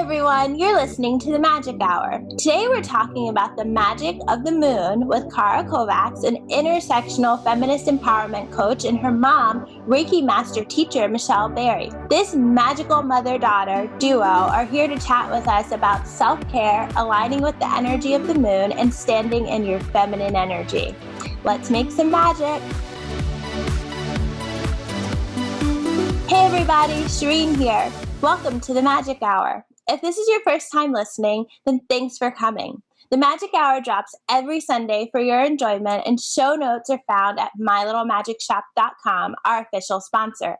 everyone, you're listening to The Magic Hour. Today we're talking about the magic of the moon with Cara Kovacs, an intersectional feminist empowerment coach, and her mom, Reiki Master Teacher Michelle Barrie. This magical mother-daughter duo are here to chat with us about self-care, aligning with the energy of the moon, and standing in your feminine energy. Let's make some magic. Hey everybody, Shireen here. Welcome to The Magic Hour. If this is your first time listening, then thanks for coming. The Magic Hour drops every Sunday for your enjoyment, and show notes are found at mylittlemagicshop.com, our official sponsor.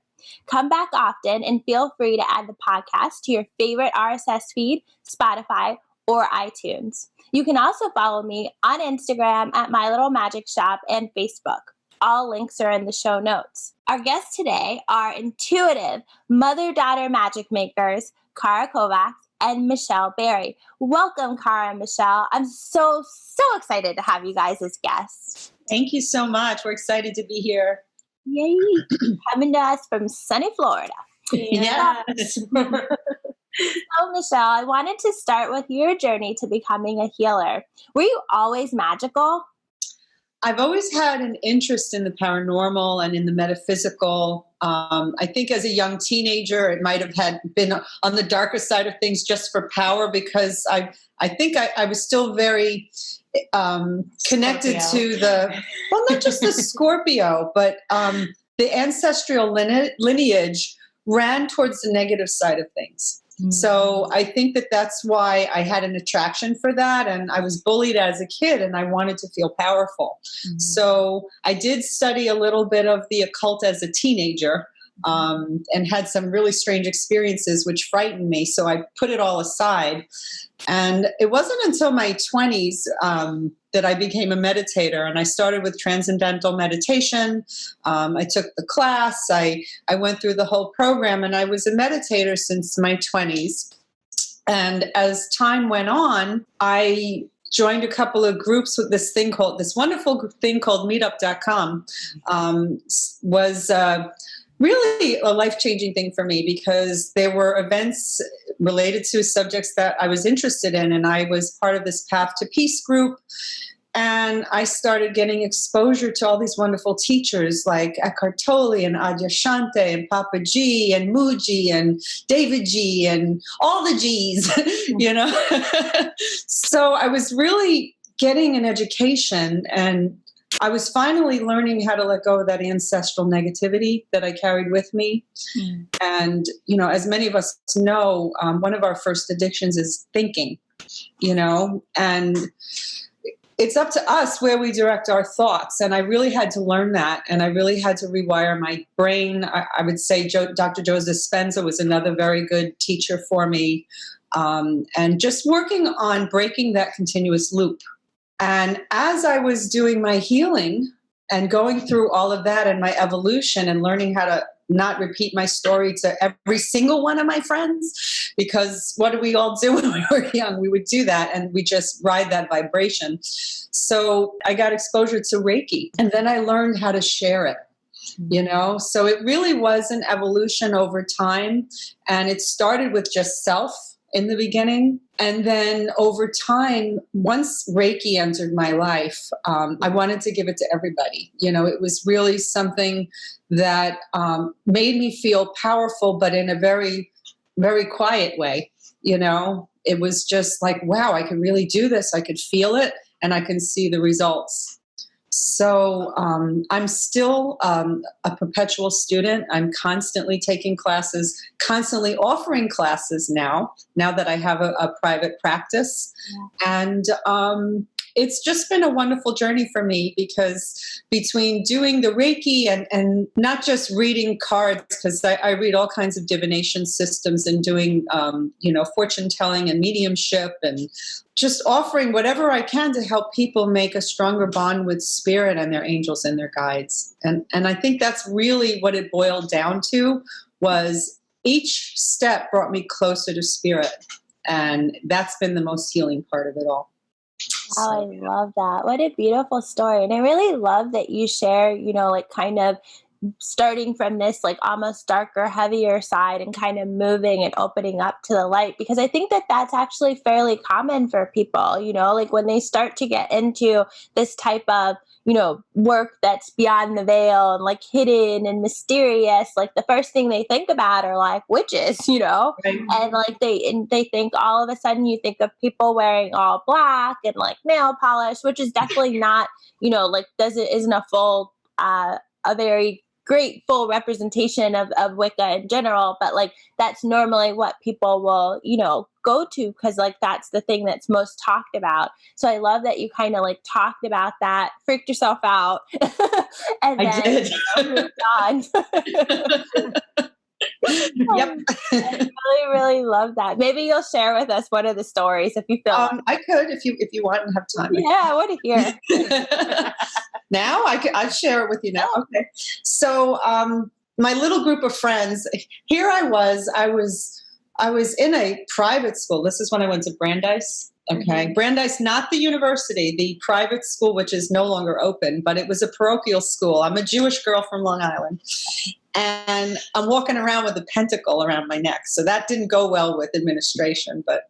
Come back often and feel free to add the podcast to your favorite RSS feed, Spotify, or iTunes. You can also follow me on Instagram at mylittlemagicshop and Facebook. All links are in the show notes. Our guests today are intuitive mother-daughter magic makers, Cara Kovacs and Michelle Barrie. Welcome, Cara and Michelle. I'm so excited to have you guys as guests. Thank you so much. We're excited to be here. Yay. Coming to us from sunny Florida. Yes. So, Michelle, I wanted to start with your journey to becoming a healer. Were you always magical? I've always had an interest in the paranormal and in the metaphysical. I think as a young teenager, it might have been on the darker side of things just for power, because I think I was still very connected to not just the Scorpio, but the ancestral lineage ran towards the negative side of things. Mm-hmm. So I think that's why I had an attraction for that. And I was bullied as a kid and I wanted to feel powerful. Mm-hmm. So I did study a little bit of the occult as a teenager, and had some really strange experiences which frightened me. So I put it all aside. And it wasn't until my 20s that I became a meditator, and I started with transcendental meditation. I took the class. I went through the whole program, and I was a meditator since my 20s. And as time went on, I joined a couple of groups with this wonderful thing called meetup.com. Was really a life-changing thing for me, because there were events related to subjects that I was interested in, and I was part of this Path to Peace group. And I started getting exposure to all these wonderful teachers like Eckhart Tolle and Adyashanti and Papa G and Muji and David G and all the G's, So I was really getting an education, and I was finally learning how to let go of that ancestral negativity that I carried with me. Mm. And, as many of us know, one of our first addictions is thinking, and it's up to us where we direct our thoughts. And I really had to learn that. And I really had to rewire my brain. I would say Dr. Joe Dispenza was another very good teacher for me. And just working on breaking that continuous loop. And as I was doing my healing and going through all of that and my evolution and learning how to not repeat my story to every single one of my friends, because what did we all do when we were young? We would do that and we just ride that vibration. So I got exposure to Reiki, and then I learned how to share it. So it really was an evolution over time, and it started with just self in the beginning. And then over time, once Reiki entered my life, I wanted to give it to everybody. It was really something that made me feel powerful, but in a very, very quiet way. It was just like, wow, I could really do this. I could feel it and I can see the results. So I'm still a perpetual student. I'm constantly taking classes, constantly offering classes now that I have a private practice. Yeah. And it's just been a wonderful journey for me, because between doing the Reiki and not just reading cards, because I read all kinds of divination systems, and doing, fortune telling and mediumship, and just offering whatever I can to help people make a stronger bond with spirit and their angels and their guides. And I think that's really what it boiled down to, was each step brought me closer to spirit. And that's been the most healing part of it all. Oh, I love that. What a beautiful story. And I really love that you share, kind of starting from this like almost darker, heavier side and kind of moving and opening up to the light, because I think that that's actually fairly common for people, like when they start to get into this type of work that's beyond the veil and like hidden and mysterious, like the first thing they think about are like witches, Right. and like they think all of a sudden you think of people wearing all black and like nail polish, which is definitely not, like isn't a full, a very great full representation of Wicca in general, but like that's normally what people will, go to, because like that's the thing that's most talked about. So I love that you kind of like talked about that, freaked yourself out, and I then did. moved on. Yep. I really, really love that. Maybe you'll share with us one of the stories if you feel like. I could if you want and have time. Yeah, I want to hear. Now I'd share it with you now. Okay. So my little group of friends, here I was in a private school. This is when I went to Brandeis. Okay. Brandeis, not the university, the private school, which is no longer open, but it was a parochial school. I'm a Jewish girl from Long Island. And I'm walking around with a pentacle around my neck. So that didn't go well with administration. But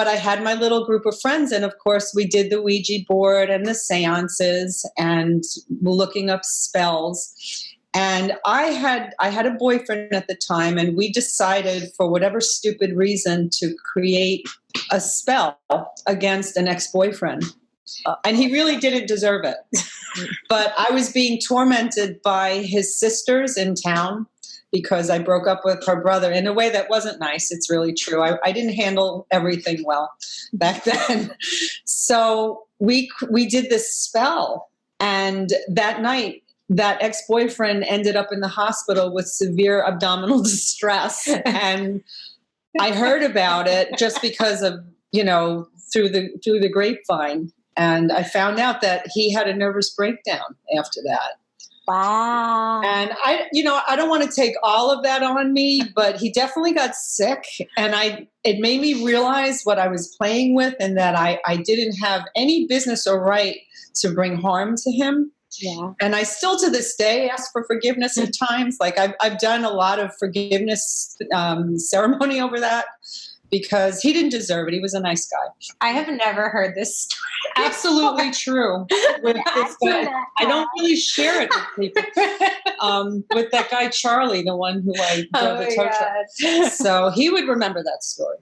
I had my little group of friends. And of course, we did the Ouija board and the seances and looking up spells. And I had a boyfriend at the time, and we decided for whatever stupid reason to create a spell against an ex-boyfriend. And he really didn't deserve it. But I was being tormented by his sisters in town because I broke up with her brother in a way that wasn't nice. It's really true. I didn't handle everything well back then. So we did this spell. And that night, that ex-boyfriend ended up in the hospital with severe abdominal distress. And I heard about it just because of, through the grapevine. And I found out that he had a nervous breakdown after that. Wow. And I don't want to take all of that on me, but he definitely got sick. And it made me realize what I was playing with, and that I didn't have any business or right to bring harm to him. Yeah. And I still to this day ask for forgiveness at times. Like I've done a lot of forgiveness ceremony over that, because he didn't deserve it. He was a nice guy. I have never heard this story. Absolutely true. With this guy. I don't really share it with people. With that guy Charlie, the one who I drove the tow truck. So he would remember that story.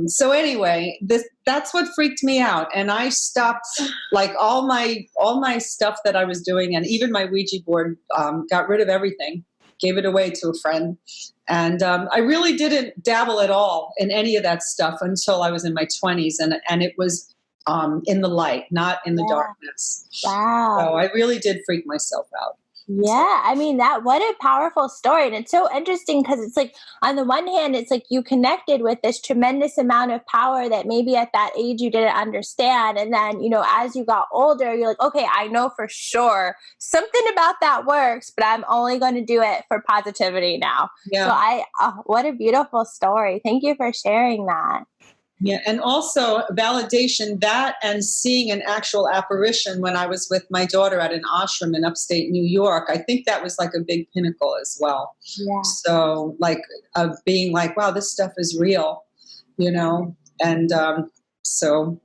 So anyway, that's what freaked me out, and I stopped like all my stuff that I was doing, and even my Ouija board. Got rid of everything, gave it away to a friend. And I really didn't dabble at all in any of that stuff until I was in my 20s. And it was in the light, not in the darkness. Wow. So I really did freak myself out. Yeah, I mean, what a powerful story. And it's so interesting because it's like, on the one hand, it's like you connected with this tremendous amount of power that maybe at that age you didn't understand. And then, as you got older, you're like, okay, I know for sure something about that works, but I'm only going to do it for positivity now. Yeah. So what a beautiful story. Thank you for sharing that. Yeah, and also validation, that and seeing an actual apparition when I was with my daughter at an ashram in upstate New York, I think that was like a big pinnacle as well. Yeah. So like being like, wow, this stuff is real, and so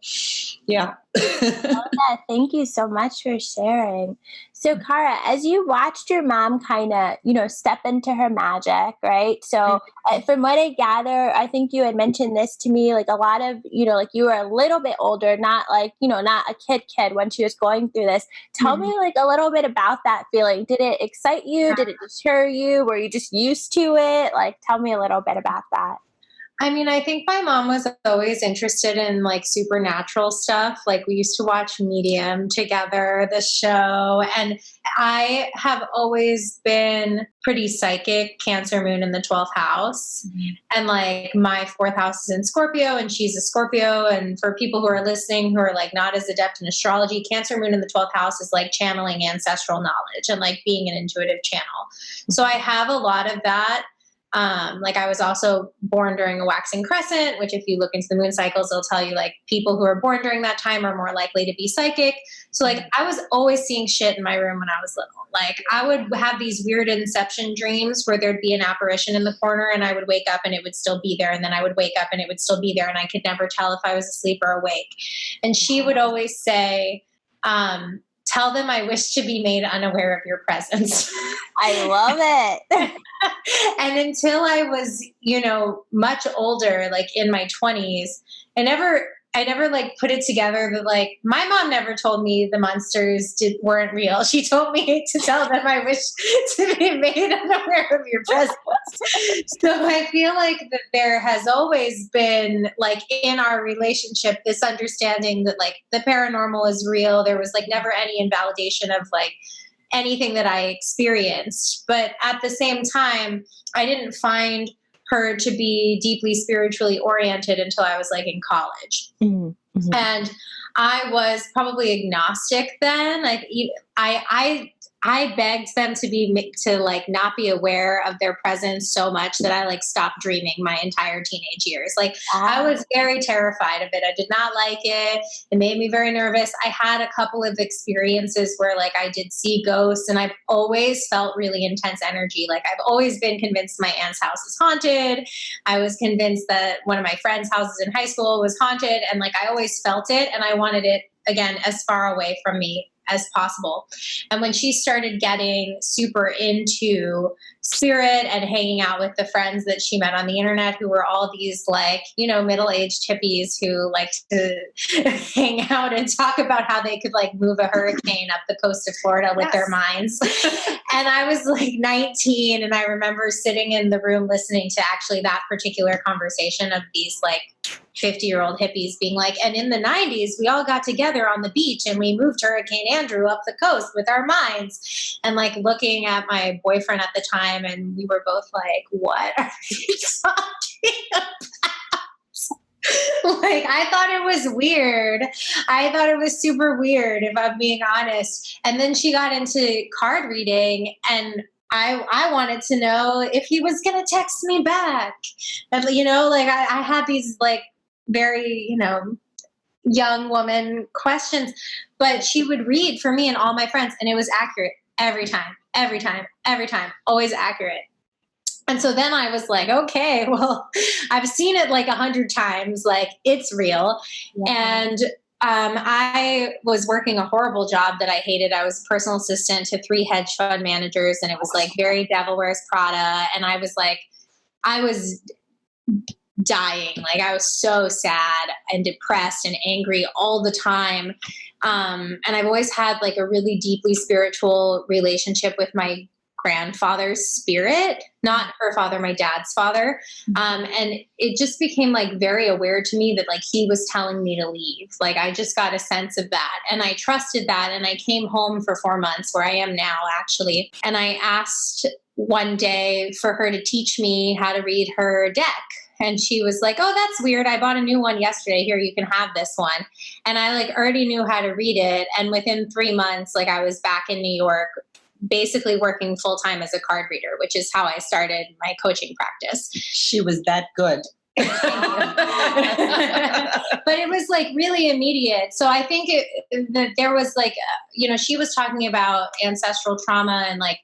yeah. Yeah, thank you so much for sharing. So, Cara, as you watched your mom kind of, step into her magic, right? So, from what I gather, I think you had mentioned this to me, like a lot of, like you were a little bit older, not like, not a kid when she was going through this. Tell me like a little bit about that feeling. Did it excite you? Did it deter you? Were you just used to it? Like, tell me a little bit about that. I mean, I think my mom was always interested in like supernatural stuff. Like we used to watch Medium together, the show. And I have always been pretty psychic, Cancer moon in the 12th house. Mm-hmm. And like my 4th house is in Scorpio and she's a Scorpio. And for people who are listening, who are like not as adept in astrology, Cancer moon in the 12th house is like channeling ancestral knowledge and like being an intuitive channel. So I have a lot of that. Like I was also born during a waxing crescent, which if you look into the moon cycles, they'll tell you like people who are born during that time are more likely to be psychic. So like I was always seeing shit in my room when I was little. Like I would have these weird inception dreams where there'd be an apparition in the corner and I would wake up and it would still be there. And then I would wake up and it would still be there. And I could never tell if I was asleep or awake. And she would always say, tell them I wish to be made unaware of your presence. I love it. And until I was, much older, like in my 20s, I never like put it together that like my mom never told me the monsters weren't real. She told me to tell them I wish to be made unaware of your presence. So I feel like that there has always been like in our relationship, this understanding that like the paranormal is real. There was like never any invalidation of like anything that I experienced. But at the same time, I didn't find her to be deeply spiritually oriented until I was like in college. Mm-hmm. And I was probably agnostic then. Like I begged them to like not be aware of their presence so much that I like stopped dreaming my entire teenage years. Like I was very terrified of it. I did not like it. It made me very nervous. I had a couple of experiences where like I did see ghosts and I've always felt really intense energy. Like I've always been convinced my aunt's house is haunted. I was convinced that one of my friends' houses in high school was haunted. And like I always felt it and I wanted it again as far away from me as possible. And when she started getting super into spirit and hanging out with the friends that she met on the internet, who were all these like, middle-aged hippies who like to hang out and talk about how they could like move a hurricane up the coast of Florida with their minds. And I was like 19 and I remember sitting in the room listening to actually that particular conversation of these like 50-year-old hippies being like, and in the 90s, we all got together on the beach and we moved Hurricane Andrew up the coast with our minds. And like looking at my boyfriend at the time, and we were both like, what are you talking about? Like, I thought it was weird. I thought it was super weird, if I'm being honest. And then she got into card reading and I wanted to know if he was going to text me back. And, like I had these like very, young woman questions, but she would read for me and all my friends and it was accurate every time, always accurate. And so then I was like, okay, well, I've seen it like 100 times, like it's real. Yeah. And I was working a horrible job that I hated. I was personal assistant to 3 hedge fund managers and it was like very Devil Wears Prada. And I was dying. Like I was so sad and depressed and angry all the time. And I've always had like a really deeply spiritual relationship with my grandfather's spirit, not her father, my dad's father. And it just became like very aware to me that like he was telling me to leave. Like I just got a sense of that and I trusted that. And I came home for 4 months, where I am now actually. And I asked one day for her to teach me how to read her deck. And she was like, oh, that's weird. I bought a new one yesterday. Here, you can have this one. And I like already knew how to read it. And within 3 months, like I was back in New York, basically working full time as a card reader, which is how I started my coaching practice. She was that good. But it was like really immediate. So I think that there was like, she was talking about ancestral trauma and like,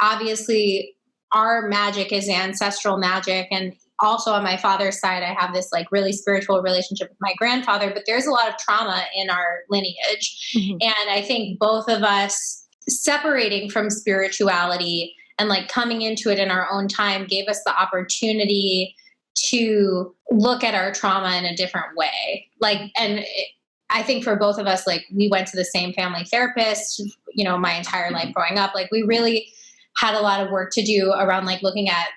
obviously our magic is ancestral magic. And also on my father's side, I have this like really spiritual relationship with my grandfather, but there's a lot of trauma in our lineage. Mm-hmm. And I think both of us separating from spirituality and like coming into it in our own time gave us the opportunity to look at our trauma in a different way. I think for both of us, like we went to the same family therapist, my entire life growing up, like we really had a lot of work to do around like looking at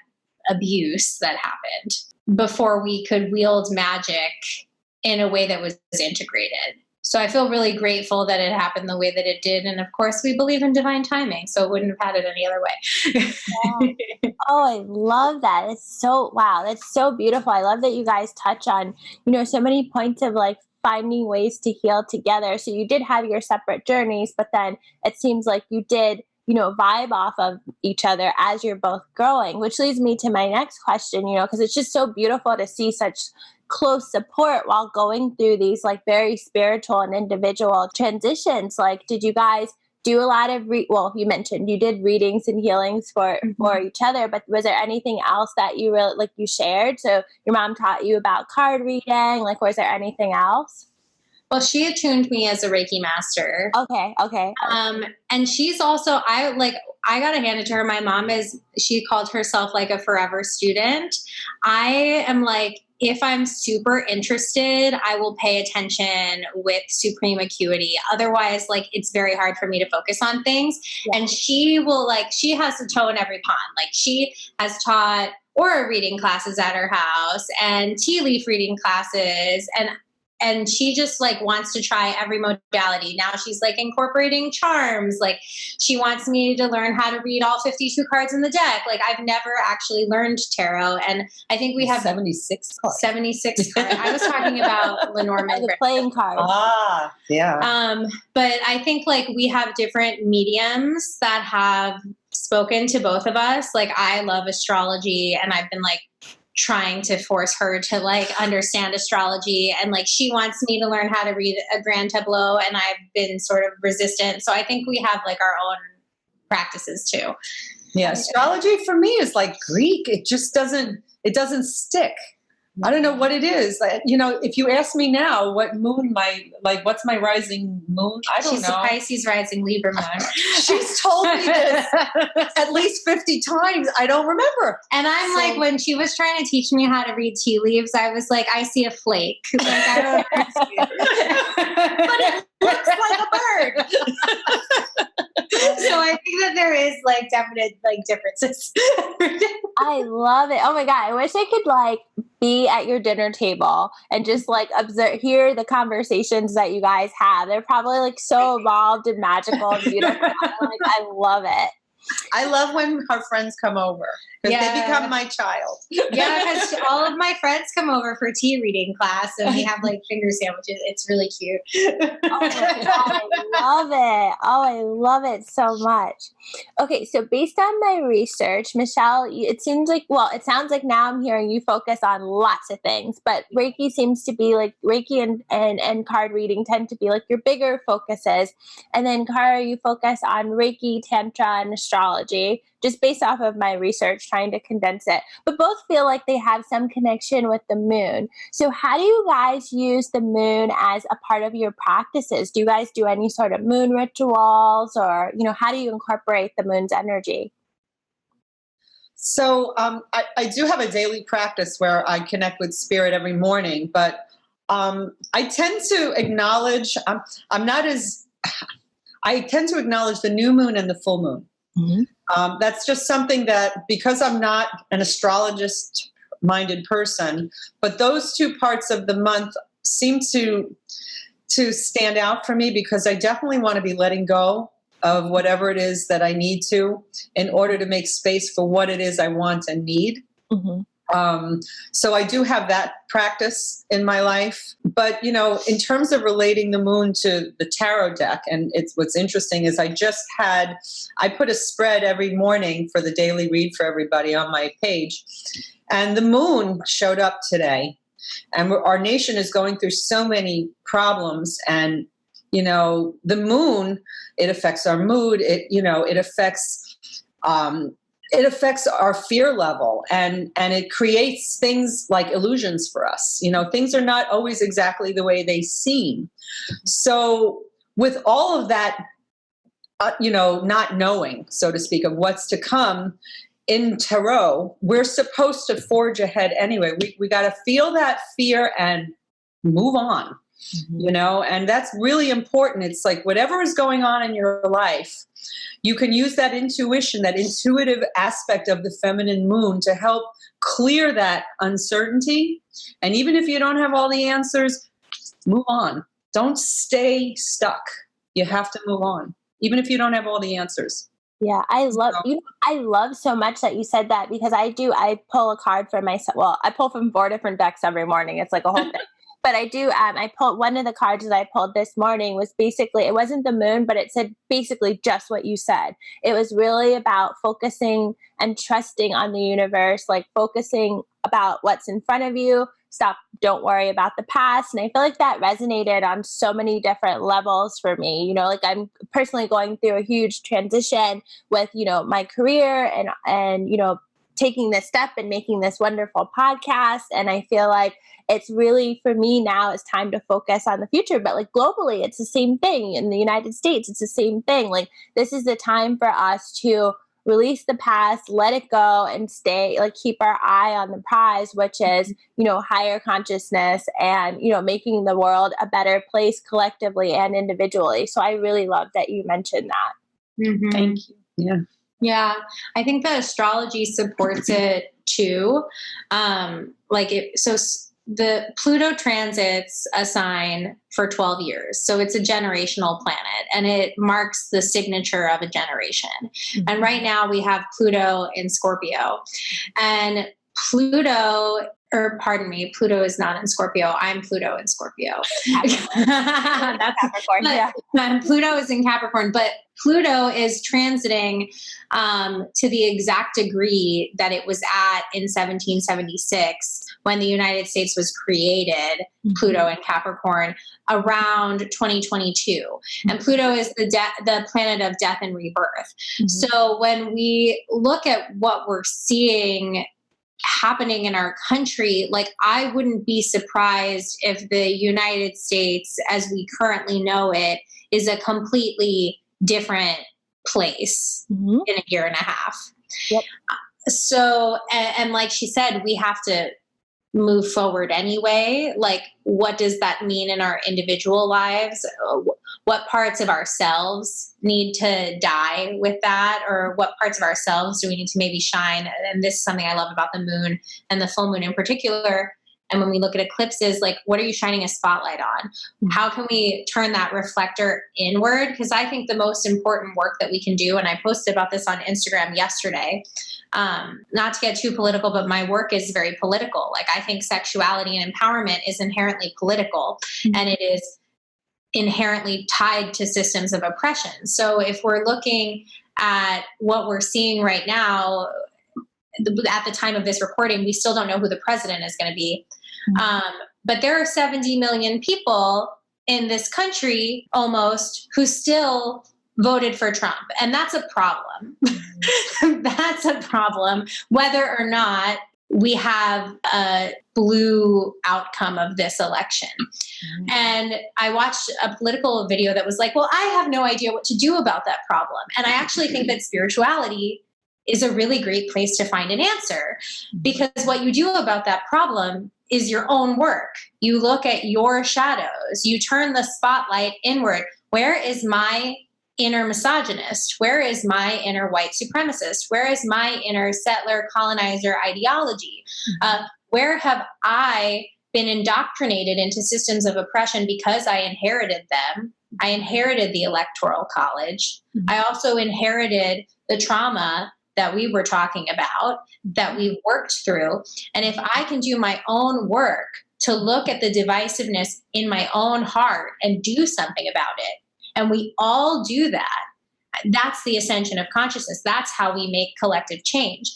abuse that happened before we could wield magic in a way that was integrated. So I feel really grateful that it happened the way that it did. And of course we believe in divine timing, so it wouldn't have had it any other way. Yeah. Oh, I love that. Wow, that's so beautiful. I love that you guys touch on, so many points of like finding ways to heal together. So you did have your separate journeys, but then it seems like you vibe off of each other as you're both growing, which leads me to my next question, because it's just so beautiful to see such close support while going through these like very spiritual and individual transitions. Like, did you guys do a lot of you mentioned you did readings and healings for each other, but was there anything else that you really you shared? So your mom taught you about card reading, was there anything else? Well, she attuned me as a Reiki master. Okay. And she's also, I gotta hand it to her. My mom she called herself like a forever student. I am if I'm super interested, I will pay attention with supreme acuity. Otherwise, it's very hard for me to focus on things. Yeah. And she will she has a toe in every pond. She has taught aura reading classes at her house and tea leaf reading classes, and she just wants to try every modality. Now she's incorporating charms. She wants me to learn how to read all 52 cards in the deck. I've never actually learned tarot. And I think we have 76 cards. 76 cards. I was talking about Lenormand. The playing cards. Ah, yeah. But I think we have different mediums that have spoken to both of us. I love astrology, and I've been trying to force her to understand astrology, and she wants me to learn how to read a grand tableau, and I've been sort of resistant. So I think we have our own practices too. Yeah, astrology for me is Greek. It just doesn't stick. I don't know what it is. If you ask me now what moon what's my rising moon, I don't know. She's a Pisces rising Libra moon. She's told me this at least 50 times. I don't remember. And I'm when she was trying to teach me how to read tea leaves, I was I see a flake. I don't understand. But it looks like a bird. So I think that there is definite differences. I love it. Oh my God. I wish I could be at your dinner table and just observe, hear the conversations that you guys have. They're probably so evolved and magical and beautiful. I love it. I love when our friends come over because they become my child. Yeah, because all of my friends come over for tea reading class, and we have finger sandwiches. It's really cute. I love it. Oh, I love it so much. Okay, so based on my research, Michelle, it sounds like now I'm hearing you focus on lots of things, but Reiki seems to be Reiki and card reading tend to be your bigger focuses. And then Cara, you focus on Reiki, Tantra, and astrology, just based off of my research, trying to condense it. But both feel like they have some connection with the moon. So how do you guys use the moon as a part of your practices? Do you guys do any sort of moon rituals, or, how do you incorporate the moon's energy? So I do have a daily practice where I connect with spirit every morning, but I tend to acknowledge, I tend to acknowledge the new moon and the full moon. Mm-hmm. That's just something that, because I'm not an astrologist-minded person, but those two parts of the month seem to stand out for me, because I definitely want to be letting go of whatever it is that I need to in order to make space for what it is I want and need. Mm-hmm. So I do have that practice in my life. But, in terms of relating the moon to the tarot deck, and what's interesting is I put a spread every morning for the daily read for everybody on my page. And the moon showed up today. And our nation is going through so many problems. And, the moon, it affects our mood. It affects our fear level, and it creates things like illusions for us. Things are not always exactly the way they seem. So with all of that, not knowing, so to speak, of what's to come in tarot, we're supposed to forge ahead anyway. We got to feel that fear and move on. Mm-hmm. And that's really important. It's whatever is going on in your life, you can use that intuition, that intuitive aspect of the feminine moon to help clear that uncertainty. And even if you don't have all the answers, move on. Don't stay stuck. You have to move on, even if you don't have all the answers. Yeah, I love so much that you said that, because I pull a card for myself. Well, I pull from 4 different decks every morning. It's like a whole thing. But I do, I pulled one of the cards that I pulled this morning was basically, it wasn't the moon, but it said basically just what you said. It was really about focusing and trusting on the universe, like focusing about what's in front of you. Don't worry about the past. And I feel like that resonated on so many different levels for me. You know, like I'm personally going through a huge transition with, you know, my career and, you know, taking this step and making this wonderful podcast. And I feel like it's really, for me now, it's time to focus on the future. But like globally, it's the same thing. In the United States, it's the same thing. Like this is the time for us to release the past, let it go, and stay, like keep our eye on the prize, which is, you know, higher consciousness and, you know, making the world a better place collectively and individually. So I really love that you mentioned that. Mm-hmm. Thank you. Yeah. Yeah, I think the astrology supports it too. The Pluto transits a sign for 12 years. So it's a generational planet and it marks the signature of a generation. Mm-hmm. And right now we have Pluto in Scorpio, and Pluto is not in Scorpio. I'm Pluto in Scorpio. That's Capricorn. Yeah. Pluto is in Capricorn, but Pluto is transiting to the exact degree that it was at in 1776 when the United States was created, mm-hmm. Pluto in Capricorn, around 2022. Mm-hmm. And Pluto is the planet of death and rebirth. Mm-hmm. So when we look at what we're seeing happening in our country, like I wouldn't be surprised if the United States as we currently know it is a completely different place mm-hmm. in a year and a half. Yep. So, and like she said, we have to move forward anyway. Like, what does that mean in our individual lives? What parts of ourselves need to die with that? Or what parts of ourselves do we need to maybe shine? And this is something I love about the moon and the full moon in particular. And when we look at eclipses, like, what are you shining a spotlight on? Mm-hmm. How can we turn that reflector inward? Because I think the most important work that we can do, and I posted about this on Instagram yesterday, not to get too political, but my work is very political. Like, I think sexuality and empowerment is inherently political, mm-hmm. and it is inherently tied to systems of oppression. So if we're looking at what we're seeing right now, at the time of this recording, we still don't know who the president is going to be. Mm-hmm. But there are 70 million people in this country almost who still voted for Trump. And that's a problem. Mm-hmm. That's a problem, whether or not we have a blue outcome of this election. Mm-hmm. And I watched a political video that was like, well, I have no idea what to do about that problem. And I actually think that spirituality is a really great place to find an answer, because what you do about that problem is your own work. You look at your shadows, you turn the spotlight inward. Where is my inner misogynist? Where is my inner white supremacist? Where is my inner settler colonizer ideology? Where have I been indoctrinated into systems of oppression because I inherited them? I inherited the Electoral College. Mm-hmm. I also inherited the trauma that we were talking about, that we've worked through. And if I can do my own work to look at the divisiveness in my own heart and do something about it, and we all do that, that's the ascension of consciousness. That's how we make collective change.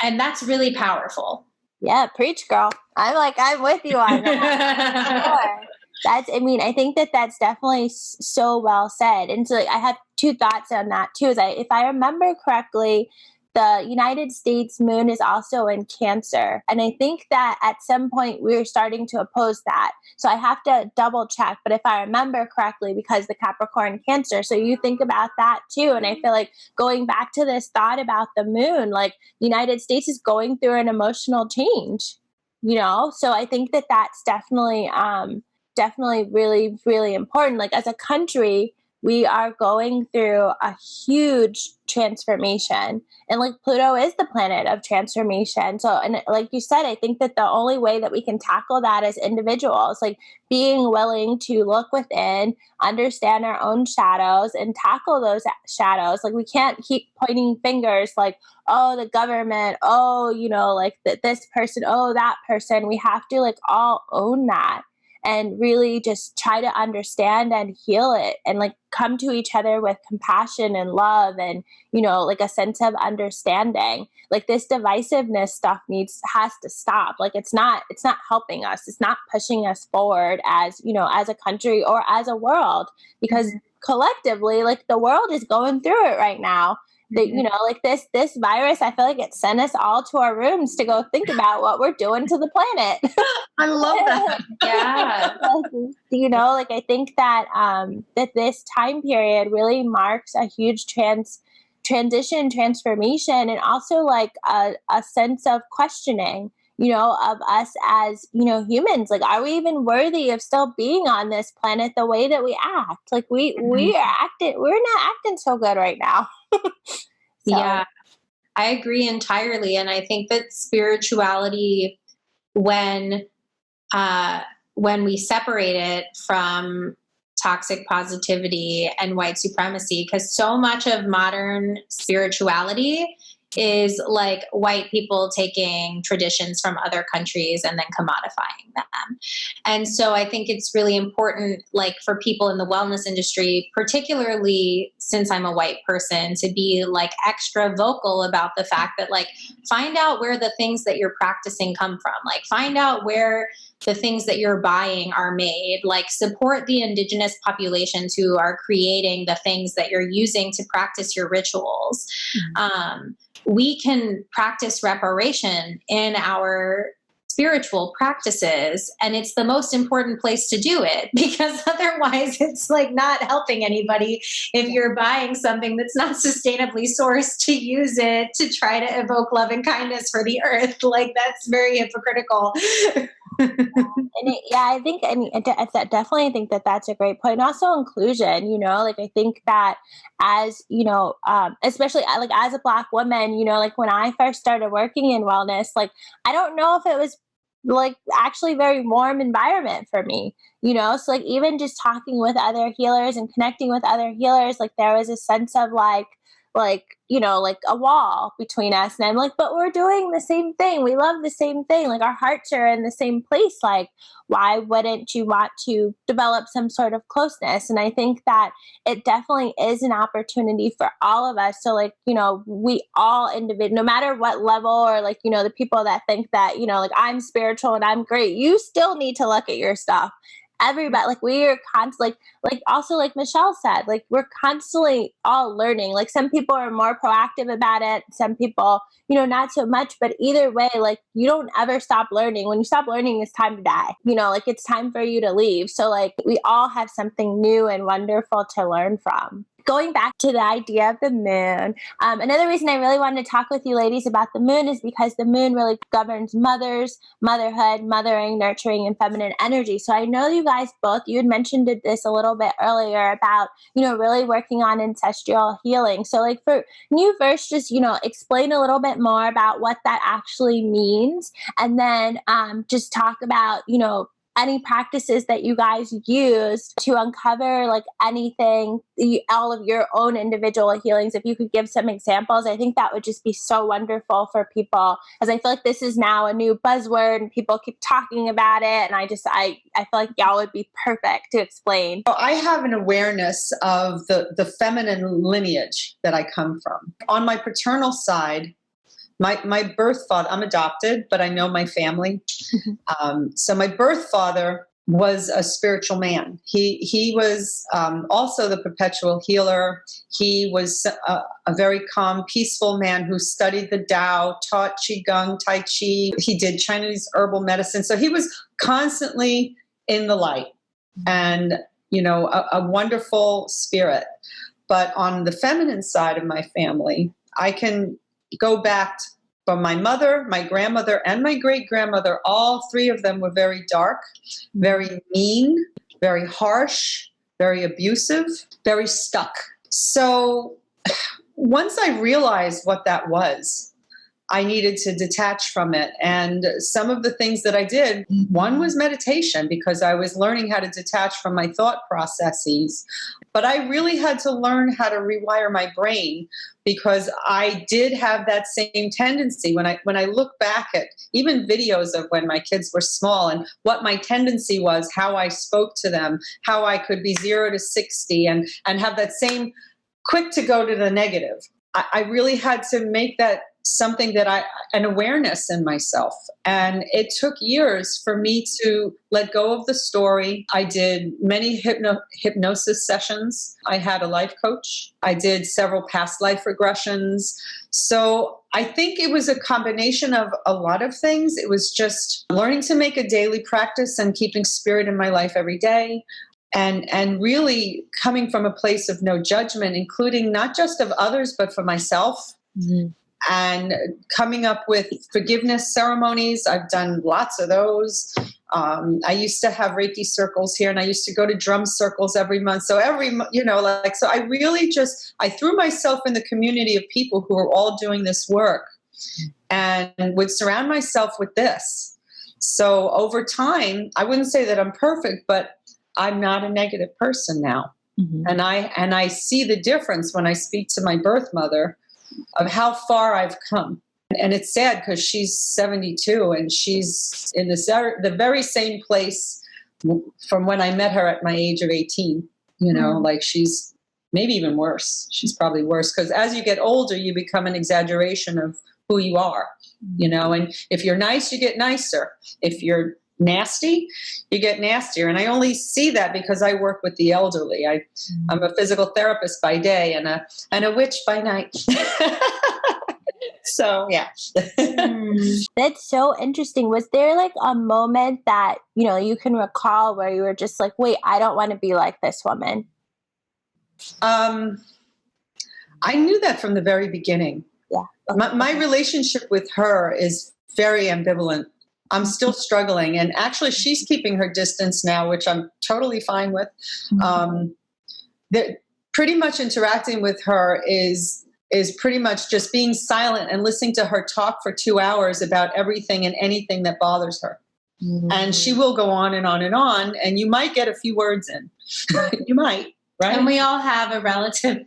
And that's really powerful. Yeah, preach, girl. I'm with you on that. Sure. I think that's definitely so well said. And so I have two thoughts on that too. If I remember correctly, the United States moon is also in Cancer. And I think that at some point we were starting to oppose that. So I have to double check. But if I remember correctly, because the Capricorn Cancer, so you think about that too. And I feel like going back to this thought about the moon, like the United States is going through an emotional change, you know? So I think that that's definitely really, really important. Like as a country, we are going through a huge transformation. And like Pluto is the planet of transformation. So, and like you said, I think that the only way that we can tackle that as individuals, like being willing to look within, understand our own shadows and tackle those shadows. Like we can't keep pointing fingers like, oh, the government, oh, like this person, oh, that person. We have to like all own that and really just try to understand and heal it and like come to each other with compassion and love and, like a sense of understanding. Like this divisiveness stuff has to stop. Like it's not helping us. It's not pushing us forward as, as a country or as a world, because collectively, like the world is going through it right now. That, like this virus, I feel like it sent us all to our rooms to go think about what we're doing to the planet. I love that. Yeah. Like I think that that this time period really marks a huge transformation, and also like a sense of questioning, of us as, humans. Like, are we even worthy of still being on this planet the way that we act? Like we're not acting so good right now. Yeah, I agree entirely. And I think that spirituality, when we separate it from toxic positivity and white supremacy, because so much of modern spirituality is like white people taking traditions from other countries and then commodifying them. And so I think it's really important, like for people in the wellness industry, particularly since I'm a white person, to be like extra vocal about the fact that like find out where the things that you're practicing come from, like find out where the things that you're buying are made, like support the indigenous populations who are creating the things that you're using to practice your rituals. We can practice reparation in our spiritual practices, and it's the most important place to do it, because otherwise it's like not helping anybody if you're buying something that's not sustainably sourced to use it to try to evoke love and kindness for the earth. Like that's very hypocritical. I think, and I definitely think that that's a great point. And also inclusion, like I think that as, especially like as a Black woman, like when I first started working in wellness, like I don't know if it was like actually very warm environment for me, so like even just talking with other healers and connecting with other healers, like there was a sense of like a wall between us. And I'm like, but we're doing the same thing. We love the same thing. Like our hearts are in the same place. Like, why wouldn't you want to develop some sort of closeness? And I think that it definitely is an opportunity for all of us. So like, we all no matter what level, or like, the people that think that, like I'm spiritual and I'm great, you still need to look at your stuff. Everybody, like we are constantly, like also like Michelle said, like we're constantly all learning. Like some people are more proactive about it, some people, not so much, but either way, like you don't ever stop learning. When you stop learning, it's time to die, like it's time for you to leave. So like we all have something new and wonderful to learn from. Going back to the idea of the moon, another reason I really wanted to talk with you ladies about the moon is because the moon really governs motherhood, mothering, nurturing, and feminine energy. So I know you guys both, you had mentioned this a little bit earlier about, really working on ancestral healing. So like can you first just, explain a little bit more about what that actually means, and then just talk about, any practices that you guys use to uncover like anything, all of your own individual healings. If you could give some examples, I think that would just be so wonderful for people, as I feel like this is now a new buzzword and people keep talking about it. And I feel like y'all would be perfect to explain. Well, I have an awareness of the feminine lineage that I come from. On my paternal side, my birth father, I'm adopted, but I know my family. So my birth father was a spiritual man. He was also the perpetual healer. He was a very calm, peaceful man who studied the Tao, taught Qigong, Tai Chi. He did Chinese herbal medicine. So he was constantly in the light and, a wonderful spirit. But on the feminine side of my family, I can go back from my mother, my grandmother, and my great-grandmother. All three of them were very dark, very mean, very harsh, very abusive, very stuck. So once I realized what that was, I needed to detach from it. And some of the things that I did, one was meditation, because I was learning how to detach from my thought processes. But I really had to learn how to rewire my brain, because I did have that same tendency. When I look back at even videos of when my kids were small and what my tendency was, how I spoke to them, how I could be 0 to 60 and have that same quick to go to the negative. I really had to make that something that an awareness in myself. And it took years for me to let go of the story. I did many hypnosis sessions. I had a life coach. I did several past life regressions. So I think it was a combination of a lot of things. It was just learning to make a daily practice and keeping spirit in my life every day. And really coming from a place of no judgment, including not just of others, but for myself. Mm-hmm. And coming up with forgiveness ceremonies. I've done lots of those. I used to have Reiki circles here, and I used to go to drum circles every month. So so I really I threw myself in the community of people who are all doing this work and would surround myself with this. So over time, I wouldn't say that I'm perfect, but I'm not a negative person now. Mm-hmm. And I see the difference when I speak to my birth mother of how far I've come. And it's sad because she's 72 and she's in the very same place from when I met her at my age of 18. Like she's maybe even worse. She's probably worse, because as you get older, you become an exaggeration of who you are, and if you're nice, you get nicer. If you're nasty, you get nastier. And I only see that because I work with the elderly. I'm a physical therapist by day and a witch by night. So yeah. That's so interesting. Was there like a moment that you can recall where you were just like, wait, I don't want to be like this woman? I knew that from the very beginning. Yeah. My relationship with her is very ambivalent. I'm still struggling. And actually, she's keeping her distance now, which I'm totally fine with. Pretty much interacting with her is pretty much just being silent and listening to her talk for 2 hours about everything and anything that bothers her. Mm-hmm. And she will go on and on and on. And you might get a few words in. You might, right? And we all have a relative.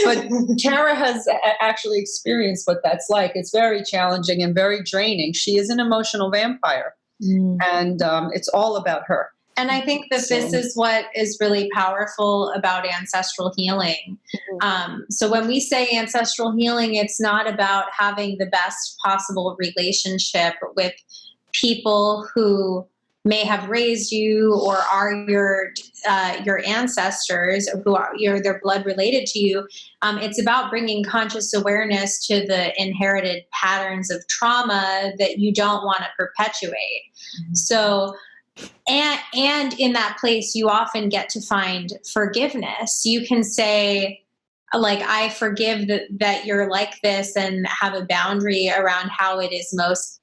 But Cara has actually experienced what that's like. It's very challenging and very draining. She is an emotional vampire, and it's all about her. And I think that this is what is really powerful about ancestral healing. Mm-hmm. So when we say ancestral healing, it's not about having the best possible relationship with people who may have raised you or are your ancestors, or who are their blood related to you. It's about bringing conscious awareness to the inherited patterns of trauma that you don't want to perpetuate. Mm-hmm. So, and in that place, you often get to find forgiveness. You can say, like, I forgive that you're like this, and have a boundary around how it is most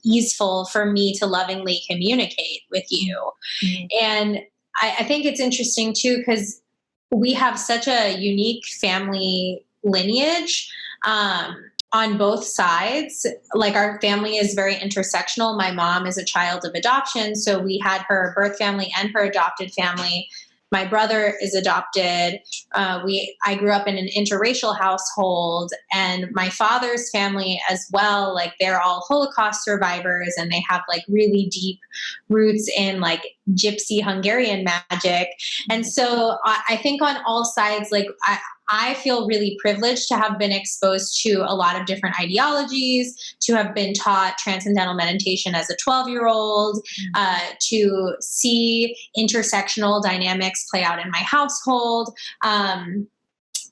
easeful for me to lovingly communicate with you. Mm-hmm. And I think it's interesting too, because we have such a unique family lineage on both sides. Like, our family is very intersectional. My mom is a child of adoption, so we had her birth family and her adopted family. My brother is adopted. I grew up in an interracial household, and my father's family as well. Like, they're all Holocaust survivors, and they have like really deep roots in like gypsy Hungarian magic. And so I think on all sides, like I feel really privileged to have been exposed to a lot of different ideologies, to have been taught transcendental meditation as a 12-year-old, to see intersectional dynamics play out in my household. And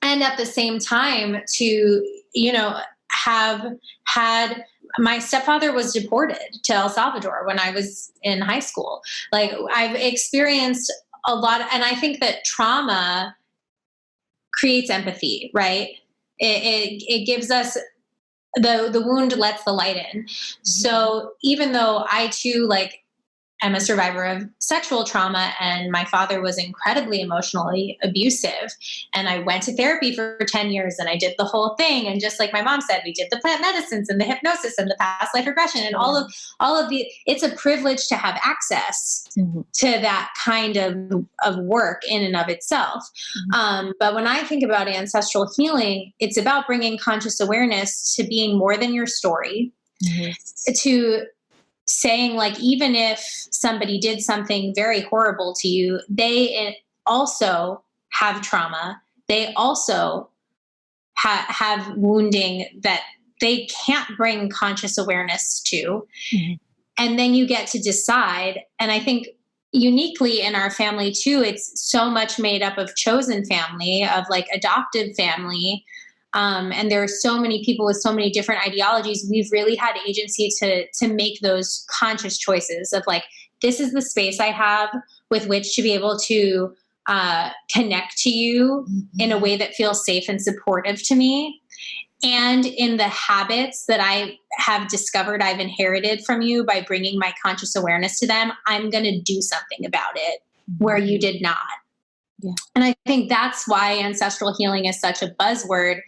at the same time to, have had, my stepfather was deported to El Salvador when I was in high school. Like, I've experienced a lot, and I think that trauma creates empathy, right? It gives us the wound lets the light in. So even though I too, like, am a survivor of sexual trauma, and my father was incredibly emotionally abusive. And I went to therapy for 10 years, and I did the whole thing. And just like my mom said, we did the plant medicines and the hypnosis and the past life regression and all of the, it's a privilege to have access to that kind of work in and of itself. But when I think about ancestral healing, it's about bringing conscious awareness to being more than your story, to saying, like, even if somebody did something very horrible to you, they also have trauma. They also have wounding that they can't bring conscious awareness to. And then you get to decide. And I think uniquely in our family too, it's so much made up of chosen family, of like adoptive family. And there are so many people with so many different ideologies. We've really had agency to make those conscious choices of like, this is the space I have with which to be able to connect to you in a way that feels safe and supportive to me. And in the habits that I have discovered I've inherited from you by bringing my conscious awareness to them, I'm going to do something about it where you did not. Yeah. And I think that's why ancestral healing is such a buzzword,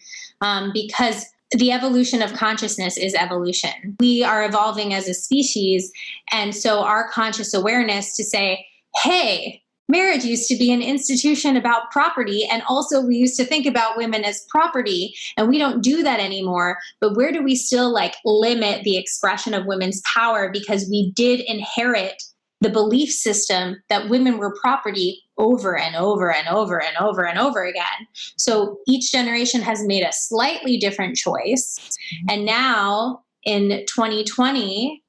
because the evolution of consciousness is evolution. We are evolving as a species. And so our conscious awareness to say, hey, marriage used to be an institution about property. And also we used to think about women as property, and we don't do that anymore. But where do we still like limit the expression of women's power because we did inherit the belief system that women were property over and over and over and over and over again. So each generation has made a slightly different choice. And now in 2020,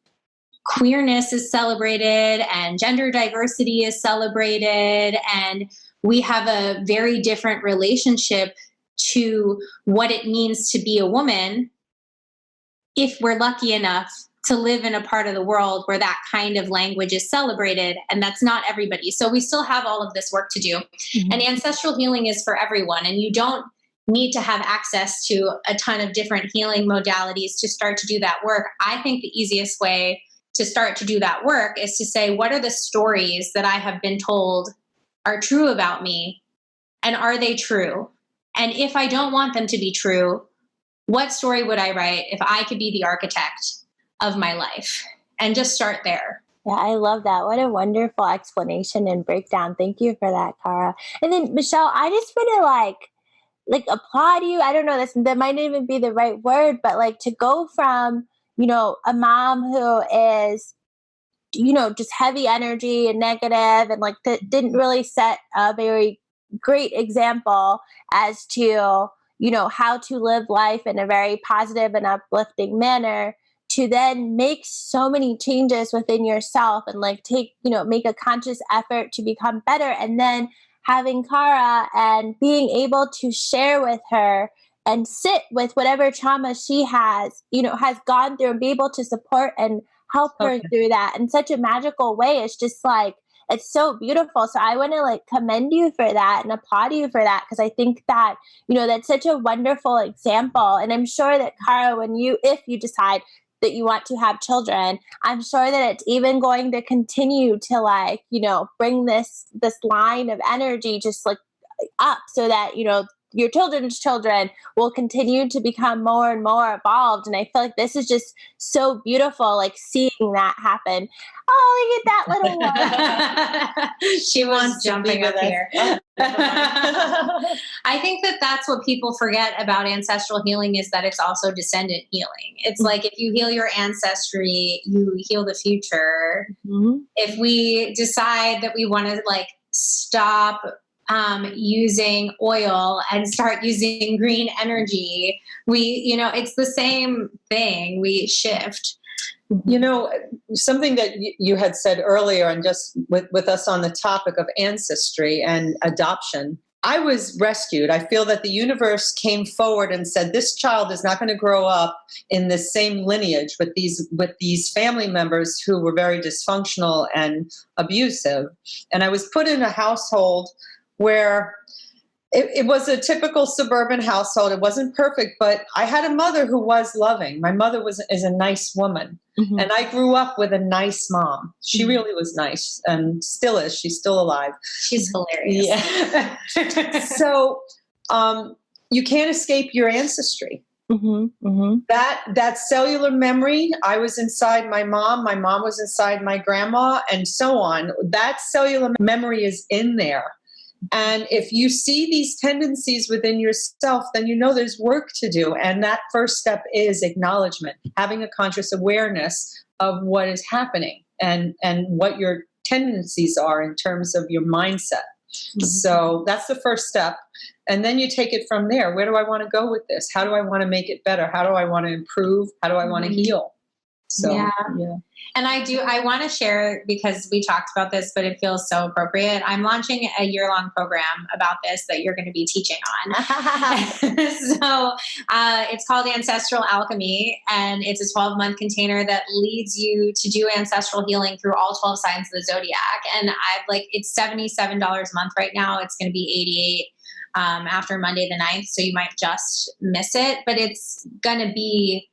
queerness is celebrated and gender diversity is celebrated. And we have a very different relationship to what it means to be a woman if we're lucky enough to live in a part of the world where that kind of language is celebrated, and that's not everybody. So we still have all of this work to do. And ancestral healing is for everyone, and you don't need to have access to a ton of different healing modalities to start to do that work. I think the easiest way to start to do that work is to say, what are the stories that I have been told are true about me, and are they true? And if I don't want them to be true, what story would I write if I could be the architect of my life? And just start there. Yeah, I love that. What a wonderful explanation and breakdown. Thank you for that, Cara. And then Michelle, I just want to like applaud you. I don't know, that might not even be the right word, but like to go from, a mom who is, just heavy energy and negative and like didn't really set a very great example as to, how to live life in a very positive and uplifting manner, to then make so many changes within yourself and like make a conscious effort to become better. And then having Cara and being able to share with her and sit with whatever trauma she has gone through, and be able to support and help her through that in such a magical way. It's just like, it's so beautiful. So I want to like commend you for that and applaud you for that, because I think that, that's such a wonderful example. And I'm sure that Cara, if you decide that you want to have children, I'm sure that it's even going to continue to like, bring this line of energy just like up, so that, your children's children will continue to become more and more evolved. And I feel like this is just so beautiful, like seeing that happen. Oh, look at that little one. She wants jumping up here. I think that that's what people forget about ancestral healing, is that it's also descendant healing. It's like, if you heal your ancestry, you heal the future. If we decide that we want to like stop using oil and start using green energy, it's the same thing. We shift. Something that you had said earlier, and just with us on the topic of ancestry and adoption, I was rescued. I feel that the universe came forward and said, this child is not going to grow up in the same lineage with these family members who were very dysfunctional and abusive. And I was put in a household where It was a typical suburban household. It wasn't perfect, but I had a mother who was loving. My mother is a nice woman. Mm-hmm. And I grew up with a nice mom. She really was nice and still is. She's still alive. She's hilarious. Yeah. So you can't escape your ancestry. Mm-hmm. Mm-hmm. That cellular memory, I was inside my mom was inside my grandma, and so on. That cellular memory is in there. And if you see these tendencies within yourself, then you know there's work to do. And that first step is acknowledgement, having a conscious awareness of what is happening and what your tendencies are in terms of your mindset. Mm-hmm. So that's the first step. And then you take it from there. Where do I want to go with this? How do I want to make it better? How do I want to improve? How do I want to heal? So, yeah. And I want to share, because we talked about this, but it feels so appropriate. I'm launching a year-long program about this that you're going to be teaching on. So it's called Ancestral Alchemy, and it's a 12-month container that leads you to do ancestral healing through all 12 signs of the zodiac. And it's $77 a month right now. It's going to be $88 after Monday the 9th. So you might just miss it, but it's going to be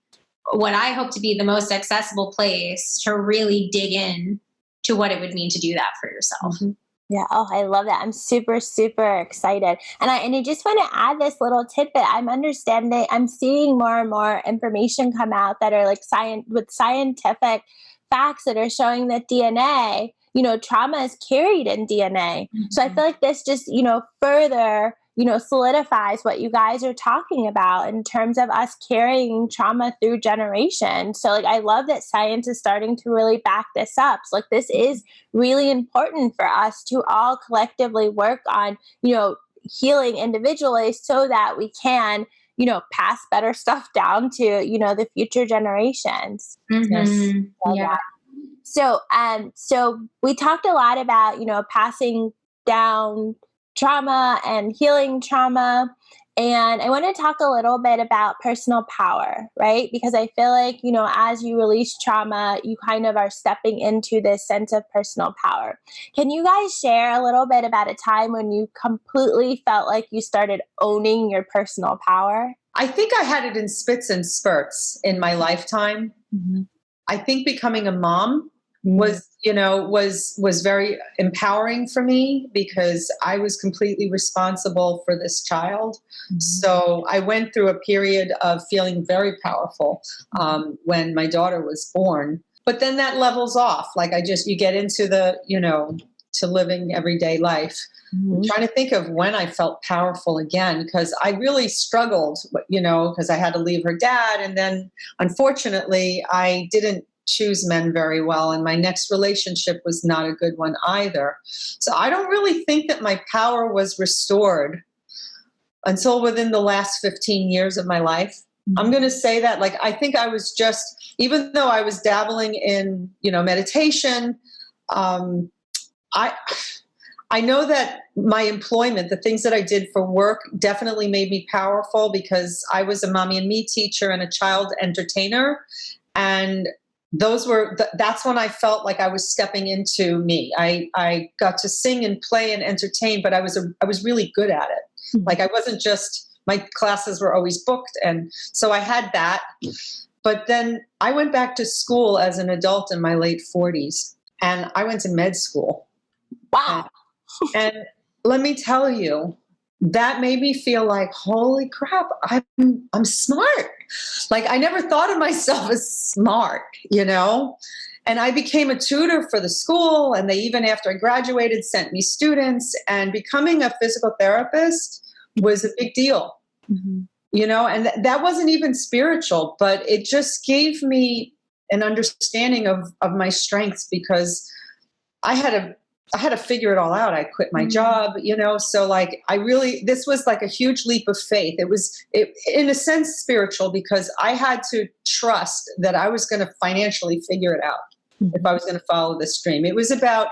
what I hope to be the most accessible place to really dig in to what it would mean to do that for yourself. Mm-hmm. Yeah. Oh, I love that. I'm super, super excited. And I just want to add this little tidbit. I'm seeing more and more information come out that are like with scientific facts that are showing that DNA, trauma is carried in DNA. Mm-hmm. So I feel like this just, further solidifies what you guys are talking about in terms of us carrying trauma through generations. So I love that science is starting to really back this up. So this is really important for us to all collectively work on, healing individually so that we can, pass better stuff down to, the future generations. Mm-hmm. Yeah. So we talked a lot about, passing down trauma and healing trauma. And I want to talk a little bit about personal power, right? Because I feel like, as you release trauma, you kind of are stepping into this sense of personal power. Can you guys share a little bit about a time when you completely felt like you started owning your personal power? I think I had it in spits and spurts in my lifetime. Mm-hmm. I think becoming a mom was very empowering for me because I was completely responsible for this child. Mm-hmm. So I went through a period of feeling very powerful when my daughter was born. But then that levels off. You get into to living everyday life. Mm-hmm. I'm trying to think of when I felt powerful again, because I really struggled, because I had to leave her dad. And then unfortunately, I didn't choose men very well, and my next relationship was not a good one either. So I don't really think that my power was restored until within the last 15 years of my life. Mm-hmm. I'm going to say that, I think I was just, even though I was dabbling in, meditation, I know that my employment, the things that I did for work, definitely made me powerful because I was a mommy and me teacher and a child entertainer, and that's when I felt like I was stepping into me. I got to sing and play and entertain, but I was really good at it. Mm-hmm. I wasn't just, my classes were always booked. And so I had that. But then I went back to school as an adult in my late 40s, and I went to med school. Wow. And let me tell you, that made me feel like, holy crap, I'm smart. I never thought of myself as smart, and I became a tutor for the school. And they, even after I graduated, sent me students, and becoming a physical therapist was a big deal, mm-hmm. And that wasn't even spiritual, but it just gave me an understanding of my strengths, because I had to figure it all out. I quit my job, so this was a huge leap of faith. It was in a sense spiritual, because I had to trust that I was going to financially figure it out if I was going to follow this dream. It was about,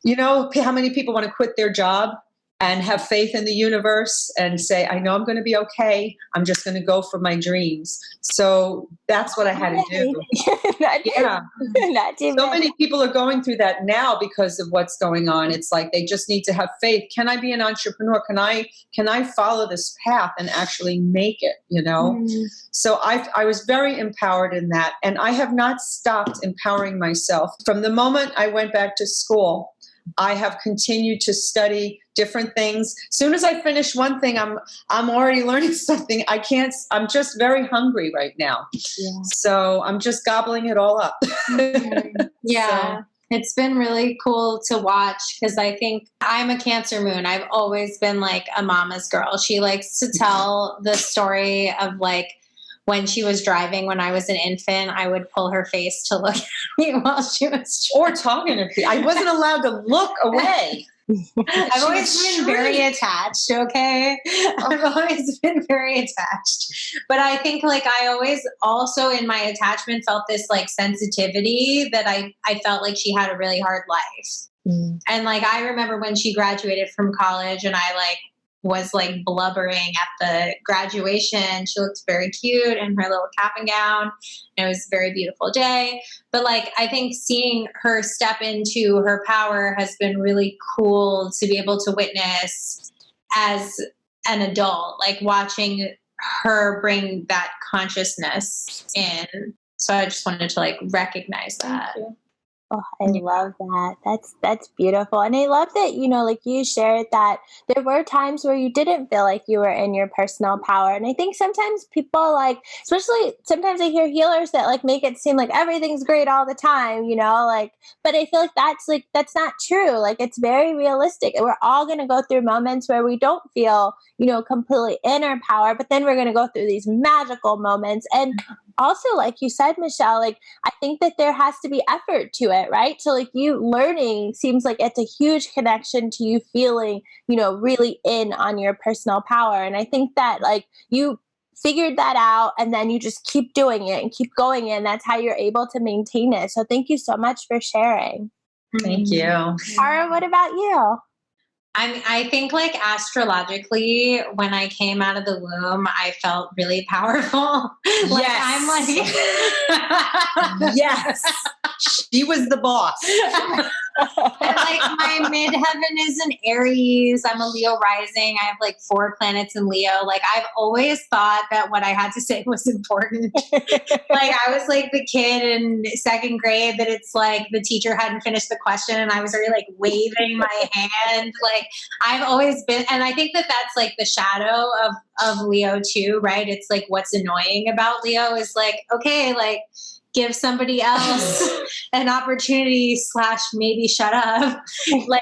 how many people want to quit their job and have faith in the universe and say, I know I'm going to be okay. I'm just going to go for my dreams. So that's what I had to do. Yeah. So many people are going through that now because of what's going on. It's like they just need to have faith. Can I be an entrepreneur? Can I follow this path and actually make it, you know? So I was very empowered in that. And I have not stopped empowering myself. From the moment I went back to school, I have continued to study different things. As soon as I finish one thing, I'm already learning something. I'm just very hungry right now. Yeah. So I'm just gobbling it all up. Yeah. So. It's been really cool to watch because I think I'm a Cancer moon. I've always been like a mama's girl. She likes to tell the story of like, when she was driving, when I was an infant, I would pull her face to look at me while she was driving. Or talking to me. I wasn't allowed to look away. I've always been very attached, okay? I've always been very attached. But I think like I always also in my attachment felt this like sensitivity that I felt like she had a really hard life. And like I remember when she graduated from college and I like was like blubbering at the graduation. She looked very cute in her little cap and gown. It was a very beautiful day. But like, I think seeing her step into her power has been really cool to be able to witness as an adult, like watching her bring that consciousness in. So I just wanted to like recognize that. Oh, I love that. That's beautiful. And I love that, you know, like you shared that there were times where you didn't feel like you were in your personal power. And I think sometimes people like, especially sometimes I hear healers that like make it seem like everything's great all the time, you know, like, but I feel like that's not true. Like it's very realistic. We're all going to go through moments where we don't feel, you know, completely in our power, but then we're going to go through these magical moments. And also, like you said, Michelle, like I think that there has to be effort to it, right? So like you learning seems like it's a huge connection to you feeling, you know, really in on your personal power. And I think that like you figured that out and then you just keep doing it and keep going in. That's how you're able to maintain it. So thank you so much for sharing. Thank you. Cara, what about you? I think like astrologically, when I came out of the womb, I felt really powerful. Like yes. I'm like, yes, she was the boss. Like my midheaven is in Aries. I'm a Leo rising. I have like 4 planets in Leo. Like I've always thought that what I had to say was important. Like I was like the kid in 2nd grade that it's like the teacher hadn't finished the question and I was already like waving my hand. Like I've always been, and I think that that's like the shadow of Leo too, right? It's like what's annoying about Leo is like, okay, like give somebody else an opportunity / maybe shut up. Like,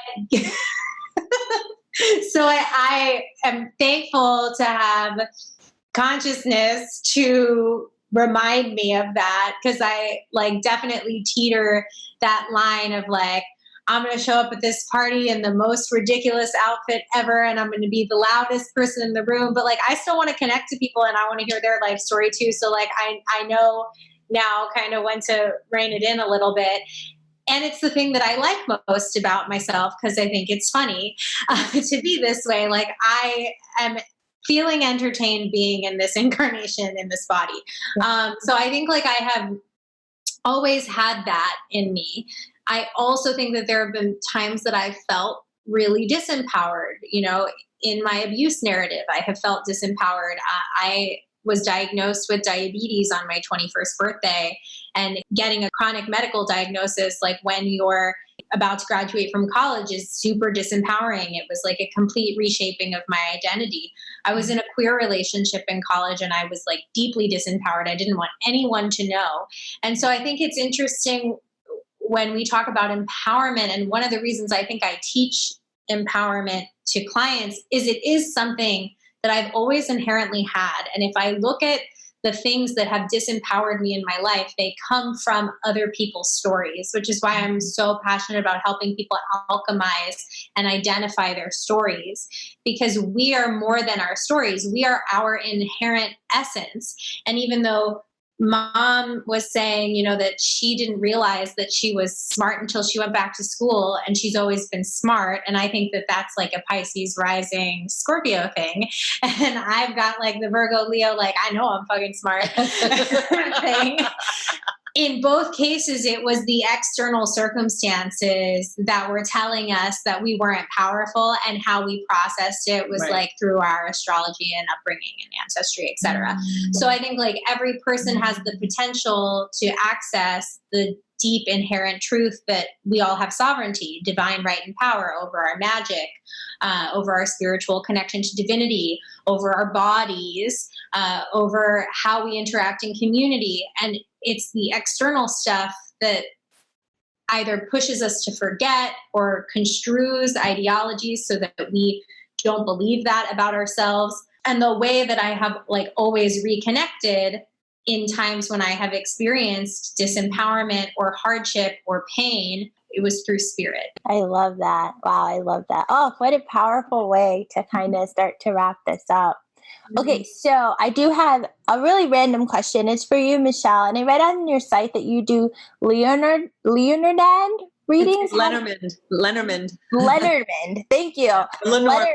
so I am thankful to have consciousness to remind me of that. Cause I like definitely teeter that line of like, I'm going to show up at this party in the most ridiculous outfit ever. And I'm going to be the loudest person in the room. But like, I still want to connect to people and I want to hear their life story too. So like, I know now kind of when to rein it in a little bit. And it's the thing that I like most about myself because I think it's funny to be this way. Like I am feeling entertained being in this incarnation in this body. So I think like I have always had that in me. I also think that there have been times that I felt really disempowered, you know, in my abuse narrative. I have felt disempowered. I was diagnosed with diabetes on my 21st birthday, and getting a chronic medical diagnosis, like when you're about to graduate from college, is super disempowering. It was like a complete reshaping of my identity. I was in a queer relationship in college and I was like deeply disempowered. I didn't want anyone to know. And so I think it's interesting when we talk about empowerment, and one of the reasons I think I teach empowerment to clients is it is something that I've always inherently had. And if I look at the things that have disempowered me in my life, they come from other people's stories, which is why I'm so passionate about helping people alchemize and identify their stories, because we are more than our stories. We are our inherent essence. And even though mom was saying, you know, that she didn't realize that she was smart until she went back to school, and she's always been smart. And I think that that's like a Pisces rising Scorpio thing. And I've got like the Virgo Leo, like, I know I'm fucking smart thing. In both cases, it was the external circumstances that were telling us that we weren't powerful, and how we processed it was like through our astrology and upbringing and ancestry, etc. So I think like every person has the potential to access the deep inherent truth that we all have sovereignty, divine right and power over our magic, over our spiritual connection to divinity, over our bodies, over how we interact in community. And it's the external stuff that either pushes us to forget or construes ideologies so that we don't believe that about ourselves. And the way that I have like always reconnected in times when I have experienced disempowerment or hardship or pain, it was through spirit. I love that. Wow, I love that. Oh, what a powerful way to kind of start to wrap this up. Okay, so I do have a really random question. It's for you, Michelle. And I read on your site that you do Leonard readings. Lenormand. Thank you. Lenormand.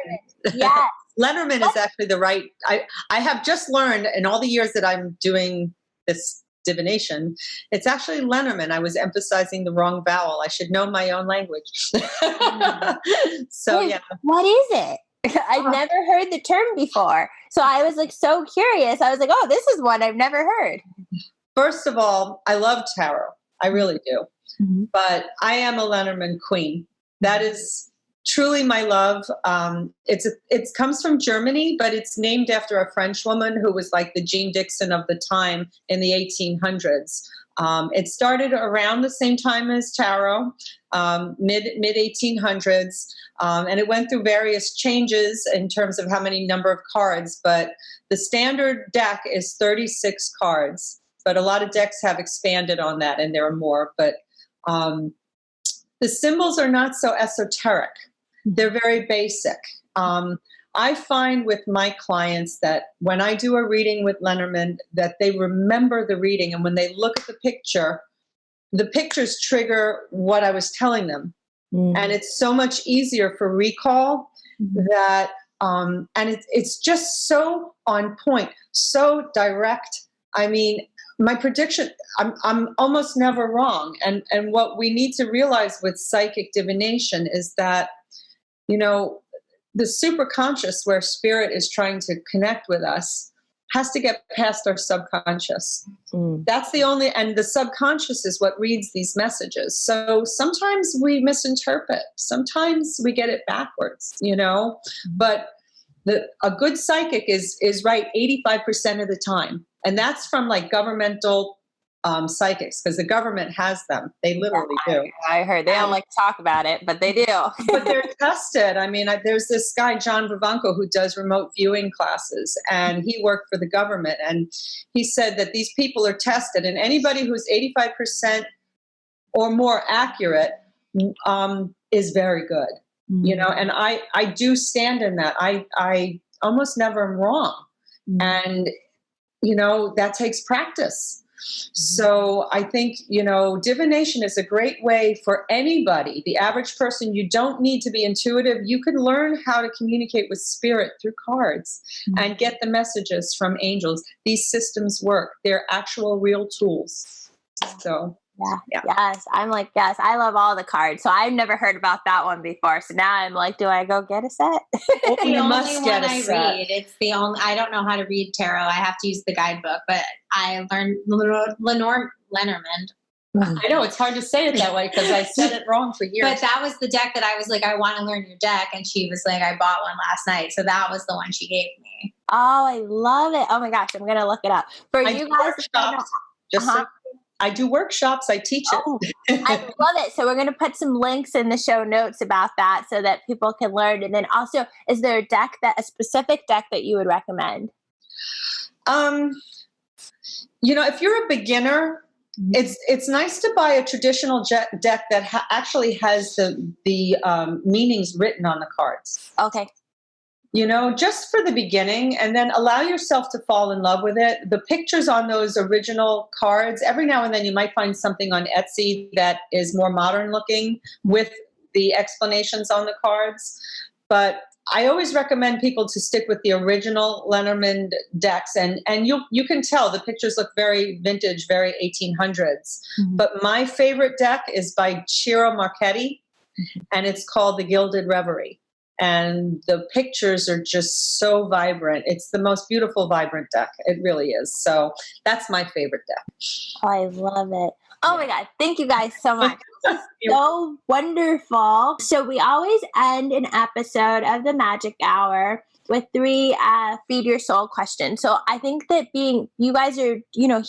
Yes. Lenormand is actually the right. I have just learned in all the years that I'm doing this divination, it's actually Lenormand. I was emphasizing the wrong vowel. I should know my own language. So yeah. What is it? I've never heard the term before. So I was like so curious. I was like, oh, this is one I've never heard. First of all, I love tarot. I really do. Mm-hmm. But I am a Lenormand queen. That is truly my love. It comes from Germany, but it's named after a French woman who was like the Jean Dixon of the time in the 1800s. It started around the same time as tarot, mid 1800s, and it went through various changes in terms of how many number of cards. But the standard deck is 36 cards. But a lot of decks have expanded on that, and there are more. But the symbols are not so esoteric. They're very basic. I find with my clients that when I do a reading with Lenormand, that they remember the reading. And when they look at the pictures trigger what I was telling them. Mm. And it's so much easier for recall that, and it's just so on point, so direct. I mean, my prediction, I'm almost never wrong. And what we need to realize with psychic divination is that, you know, the superconscious, where spirit is trying to connect with us, has to get past our subconscious. Mm. That's the only, and the subconscious is what reads these messages. So sometimes we misinterpret, sometimes we get it backwards, you know, but a good psychic is right 85% of the time. And that's from like governmental psychics, because the government has them. They literally do. I heard they don't like to talk about it, but they do. But they're tested. I mean, there's this guy, John Vivanco, who does remote viewing classes, and he worked for the government. And he said that these people are tested, and anybody who's 85% or more accurate is very good. Mm-hmm. You know, and I do stand in that. I almost never am wrong. Mm-hmm. And, you know, that takes practice. So I think, you know, divination is a great way for anybody, the average person. You don't need to be intuitive. You can learn how to communicate with spirit through cards and get the messages from angels. These systems work. They're actual real tools. So, yeah. Yes. I'm like, yes, I love all the cards. So I've never heard about that one before. So now I'm like, do I go get a set? It's the only one I read. It's the only, I don't know how to read tarot. I have to use the guidebook, but I learned Lenormand. I know, it's hard to say it that way because I said it wrong for years. But that was the deck that I was like, I want to learn your deck. And she was like, I bought one last night. So that was the one she gave me. Oh, I love it. Oh my gosh, I'm going to look it up. For you guys, I do workshops. I teach it. Oh, I love it. So we're going to put some links in the show notes about that so that people can learn. And then also, is there a specific deck that you would recommend? You know, if you're a beginner, it's nice to buy a traditional deck that actually has the meanings written on the cards. Okay. just for the beginning, and then allow yourself to fall in love with it. The pictures on those original cards, every now and then you might find something on Etsy that is more modern looking with the explanations on the cards. But I always recommend people to stick with the original Lenormand decks, and you can tell the pictures look very vintage, very 1800s. Mm-hmm. But my favorite deck is by Ciro Marchetti, and it's called The Gilded Reverie. And the pictures are just so vibrant. It's the most beautiful, vibrant deck. It really is. So that's my favorite deck. Oh, I love it. Oh my God. Thank you guys so much. This is so wonderful. So we always end an episode of the Magic Hour with 3 feed your soul questions. So I think that you guys are,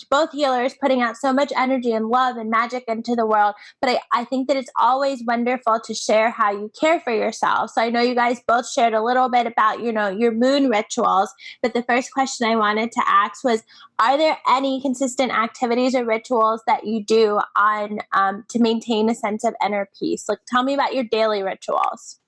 both healers putting out so much energy and love and magic into the world. But I think that it's always wonderful to share how you care for yourself. So I know you guys both shared a little bit about, your moon rituals. But the first question I wanted to ask was, are there any consistent activities or rituals that you do to maintain a sense of inner peace? Like, tell me about your daily rituals.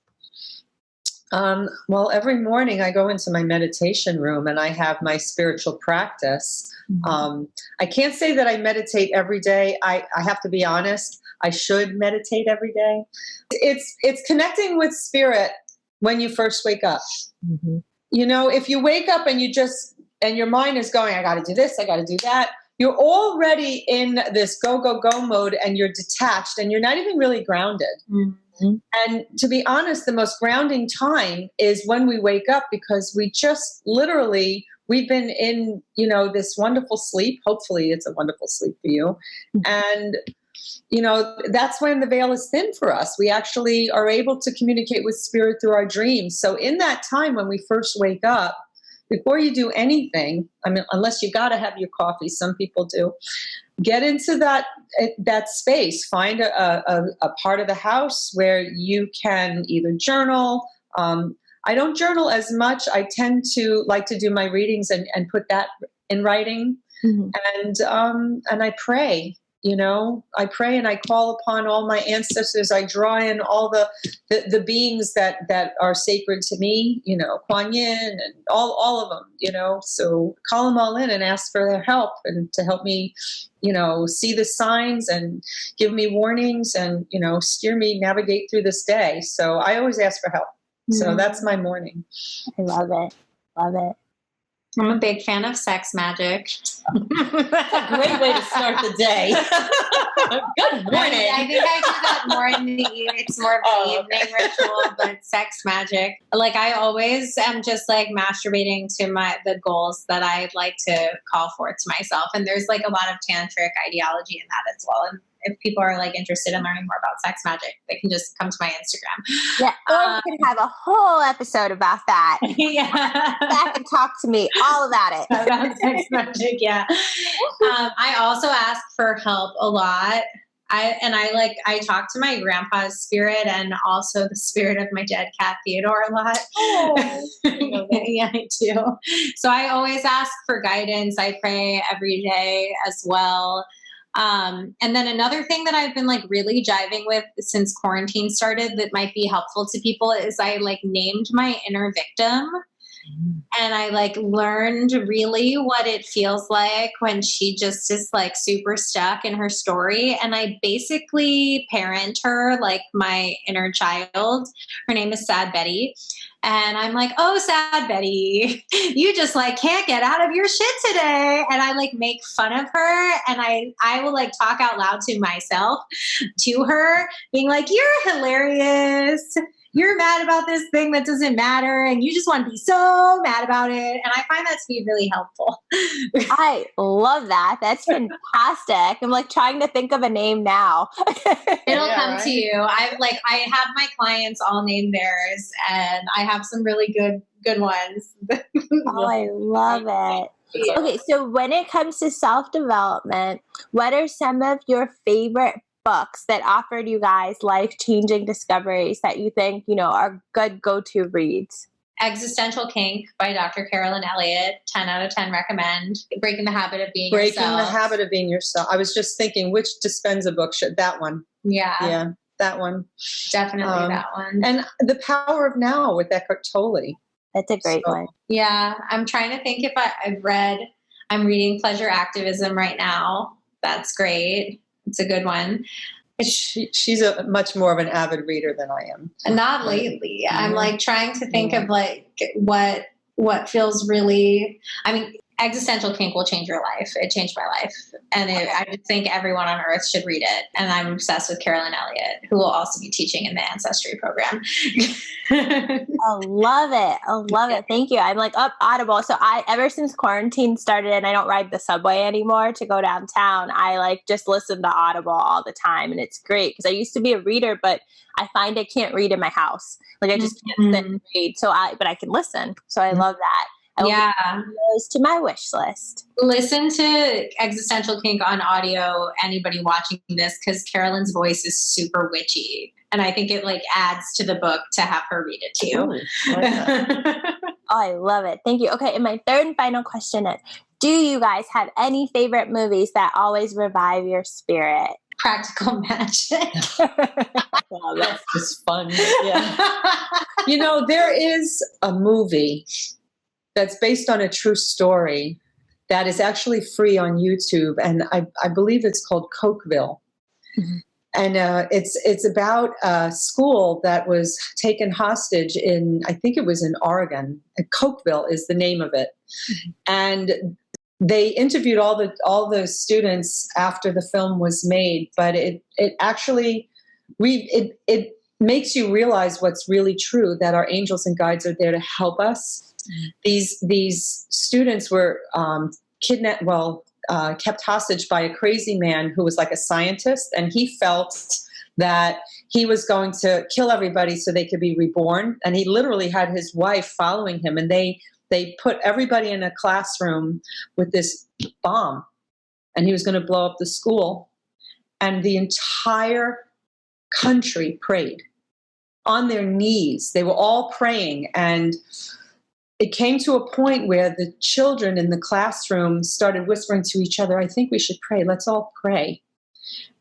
Well, every morning I go into my meditation room and I have my spiritual practice. Mm-hmm. I can't say that I meditate every day. I have to be honest. I should meditate every day. It's connecting with spirit when you first wake up. Mm-hmm. If you wake up and and your mind is going, I got to do this, I got to do that. You're already in this go, go, go mode, and you're detached and you're not even really grounded. Mm-hmm. And to be honest, the most grounding time is when we wake up, because we just we've been in, this wonderful sleep. Hopefully it's a wonderful sleep for you. Mm-hmm. And, that's when the veil is thin for us. We actually are able to communicate with spirit through our dreams. So in that time when we first wake up, before you do anything, unless you got to have your coffee, some people do, get into that space. Find a part of the house where you can either journal. I don't journal as much. I tend to like to do my readings and put that in writing. Mm-hmm. And I pray. I pray and I call upon all my ancestors. I draw in all the beings that are sacred to me, Kuan Yin and all of them, so call them all in and ask for their help and to help me, see the signs and give me warnings and, steer me, navigate through this day. So I always ask for help. Mm-hmm. So that's my morning. I love it. Love it. I'm a big fan of sex magic. That's a great way to start the day. Good morning. I think I do that more in the evening. It's more of an evening ritual, but sex magic. Like, I always am just like masturbating to the goals that I'd like to call forth to myself. And there's like a lot of tantric ideology in that as well. And if people are like interested in learning more about sex magic, they can just come to my Instagram. Yeah, or we can have a whole episode about that. Yeah, back and talk to me all about it. About sex magic. Yeah. I also ask for help a lot. I talk to my grandpa's spirit and also the spirit of my dead cat Theodore a lot. Oh, yeah, I do. So I always ask for guidance. I pray every day as well. And then another thing that I've been like really jiving with since quarantine started that might be helpful to people is I like named my inner victim. And I like learned really what it feels like when she just is like super stuck in her story. And I basically parent her like my inner child. Her name is Sad Betty. And I'm like, oh, Sad Betty, you just like can't get out of your shit today. And I like make fun of her. And I will like talk out loud to myself, to her, being like, you're hilarious. You're mad about this thing that doesn't matter. And you just want to be so mad about it. And I find that to be really helpful. I love that. That's fantastic. I'm like trying to think of a name now. It'll come to you. I have my clients all name theirs, and I have some really good ones. Oh, I love it. Yeah. Okay, so when it comes to self-development, what are some of your favorite books that offered you guys life-changing discoveries that you think, are good go-to reads? Existential Kink by Dr. Carolyn Elliott, 10 out of 10 recommend. Breaking the Habit of Being Yourself. Breaking the Habit of Being Yourself. I was just thinking, which Dispenza book should that one? Yeah, that one. Definitely that one. And The Power of Now with Eckhart Tolle. That's a great one. Yeah. I'm trying to think if I'm reading Pleasure Activism right now. That's great. It's a good one. She's a much more of an avid reader than I am. Not lately. I'm like trying to think of like what feels really, I mean, Existential Kink will change your life. It changed my life. And I just think everyone on earth should read it. And I'm obsessed with Carolyn Elliott, who will also be teaching in the Ancestry program. I love it. I love it. Thank you. I'm like up Audible. So ever since quarantine started and I don't ride the subway anymore to go downtown, I like just listen to Audible all the time. And it's great because I used to be a reader, but I find I can't read in my house. Like I just can't sit and read. But I can listen. So I love that. I will add those to my wish list. Listen to Existential Kink on audio, anybody watching this, because Carolyn's voice is super witchy. And I think it like adds to the book to have her read it to you. I love it. Thank you. Okay. And my third and final question is, do you guys have any favorite movies that always revive your spirit? Practical Magic. Wow, that's just fun. Yeah. There is a movie that's based on a true story that is actually free on YouTube. And I believe it's called Cokeville. Mm-hmm. And it's about a school that was taken hostage I think it was in Oregon. Cokeville is the name of it. Mm-hmm. And they interviewed all the students after the film was made, but it actually, it makes you realize what's really true, that our angels and guides are there to help us. These students were kept hostage by a crazy man who was like a scientist, and he felt that he was going to kill everybody so they could be reborn. And he literally had his wife following him, and they put everybody in a classroom with this bomb, and he was going to blow up the school. And the entire country prayed on their knees. They were all praying, and it came to a point where the children in the classroom started whispering to each other, I think we should pray. Let's all pray.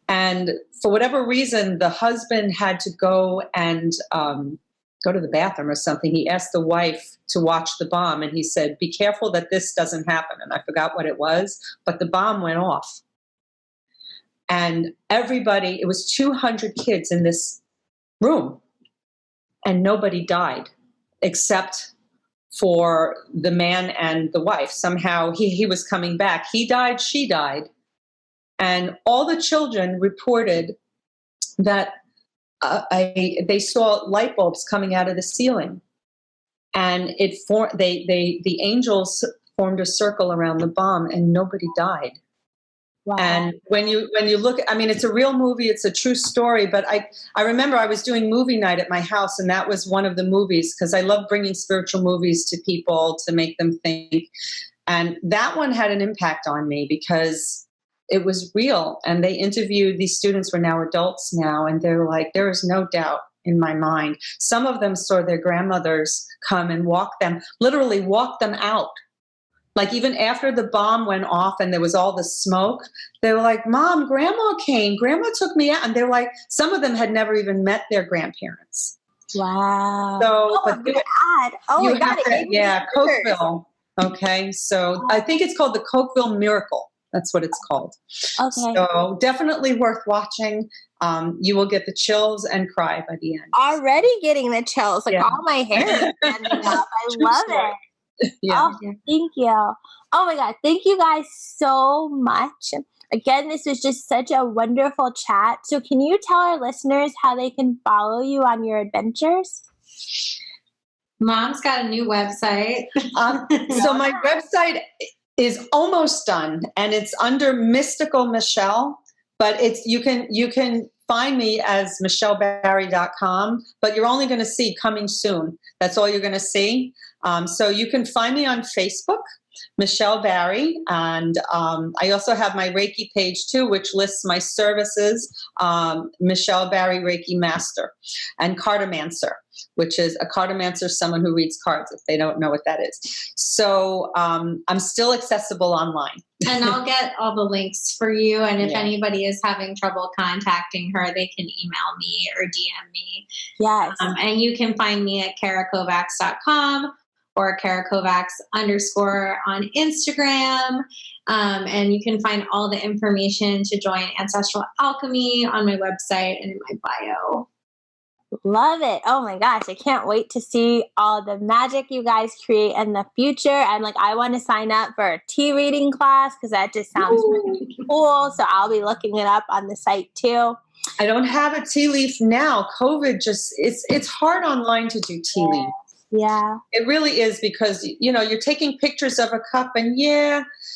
And for whatever reason, the husband had to go and go to the bathroom or something. He asked the wife to watch the bomb, and he said, be careful that this doesn't happen. And I forgot what it was, but the bomb went off. And everybody, it was 200 kids in this room, and nobody died except for the man and the wife. Somehow he was coming back. He died, she died. And all the children reported that they saw light bulbs coming out of the ceiling. And the angels formed a circle around the bomb, and nobody died. Wow. And when you look, I mean, it's a real movie. It's a true story. But I remember I was doing movie night at my house, and that was one of the movies, because I love bringing spiritual movies to people to make them think. And that one had an impact on me because it was real. And they interviewed, these students were now adults now, and they're like, there is no doubt in my mind. Some of them saw their grandmothers come and literally walk them out. Like even after the bomb went off and there was all the smoke, they were like, Mom, Grandma came. Grandma took me out. And they were like, some of them had never even met their grandparents. Wow. So, you got it. Yeah, Cokeville. Okay. So I think it's called the Cokeville Miracle. That's what it's called. Okay. So definitely worth watching. You will get the chills and cry by the end. Already getting the chills. Like all my hair is standing up. I love it. Yeah. Oh, thank you. Oh my God. Thank you guys so much. Again, this was just such a wonderful chat. So can you tell our listeners how they can follow you on your adventures? Mom's got a new website. So my website is almost done, and it's under Mystical Michelle, but you can find me as michellebarrie.com, but you're only going to see coming soon. That's all you're going to see. So you can find me on Facebook, Michelle Barrie, and I also have my Reiki page too, which lists my services, Michelle Barrie Reiki Master, and Cartomancer, which is a cartomancer, someone who reads cards, if they don't know what that is. So I'm still accessible online. And I'll get all the links for you. And if anybody is having trouble contacting her, they can email me or DM me. Yes. And you can find me at carakovacs.com, or Cara Kovacs _ on Instagram. And you can find all the information to join Ancestral Alchemy on my website and in my bio. Love it. Oh my gosh. I can't wait to see all the magic you guys create in the future. And like, I want to sign up for a tea reading class because that just sounds really cool. So I'll be looking it up on the site too. I don't have a tea leaf now. COVID it's hard online to do tea leaf. Yeah. It really is because, you're taking pictures of a cup and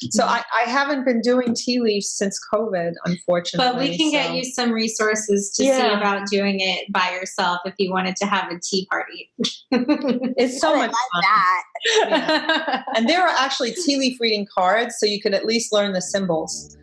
so I haven't been doing tea leaves since COVID, unfortunately. But we can get you some resources to see about doing it by yourself if you wanted to have a tea party. It's so much fun. That. Yeah. And there are actually tea leaf reading cards, so you could at least learn the symbols.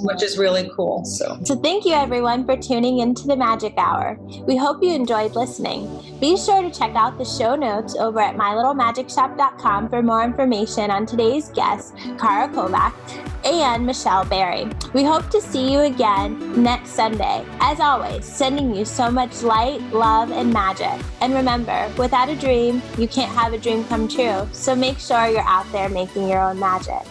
Which is really cool. So thank you everyone for tuning into the Magic Hour. We hope you enjoyed listening. Be sure to check out the show notes over at mylittlemagicshop.com for more information on today's guests, Cara Kovacs and Michelle Barrie. We hope to see you again next Sunday. As always, sending you so much light, love, and magic. And remember, without a dream, you can't have a dream come true. So make sure you're out there making your own magic.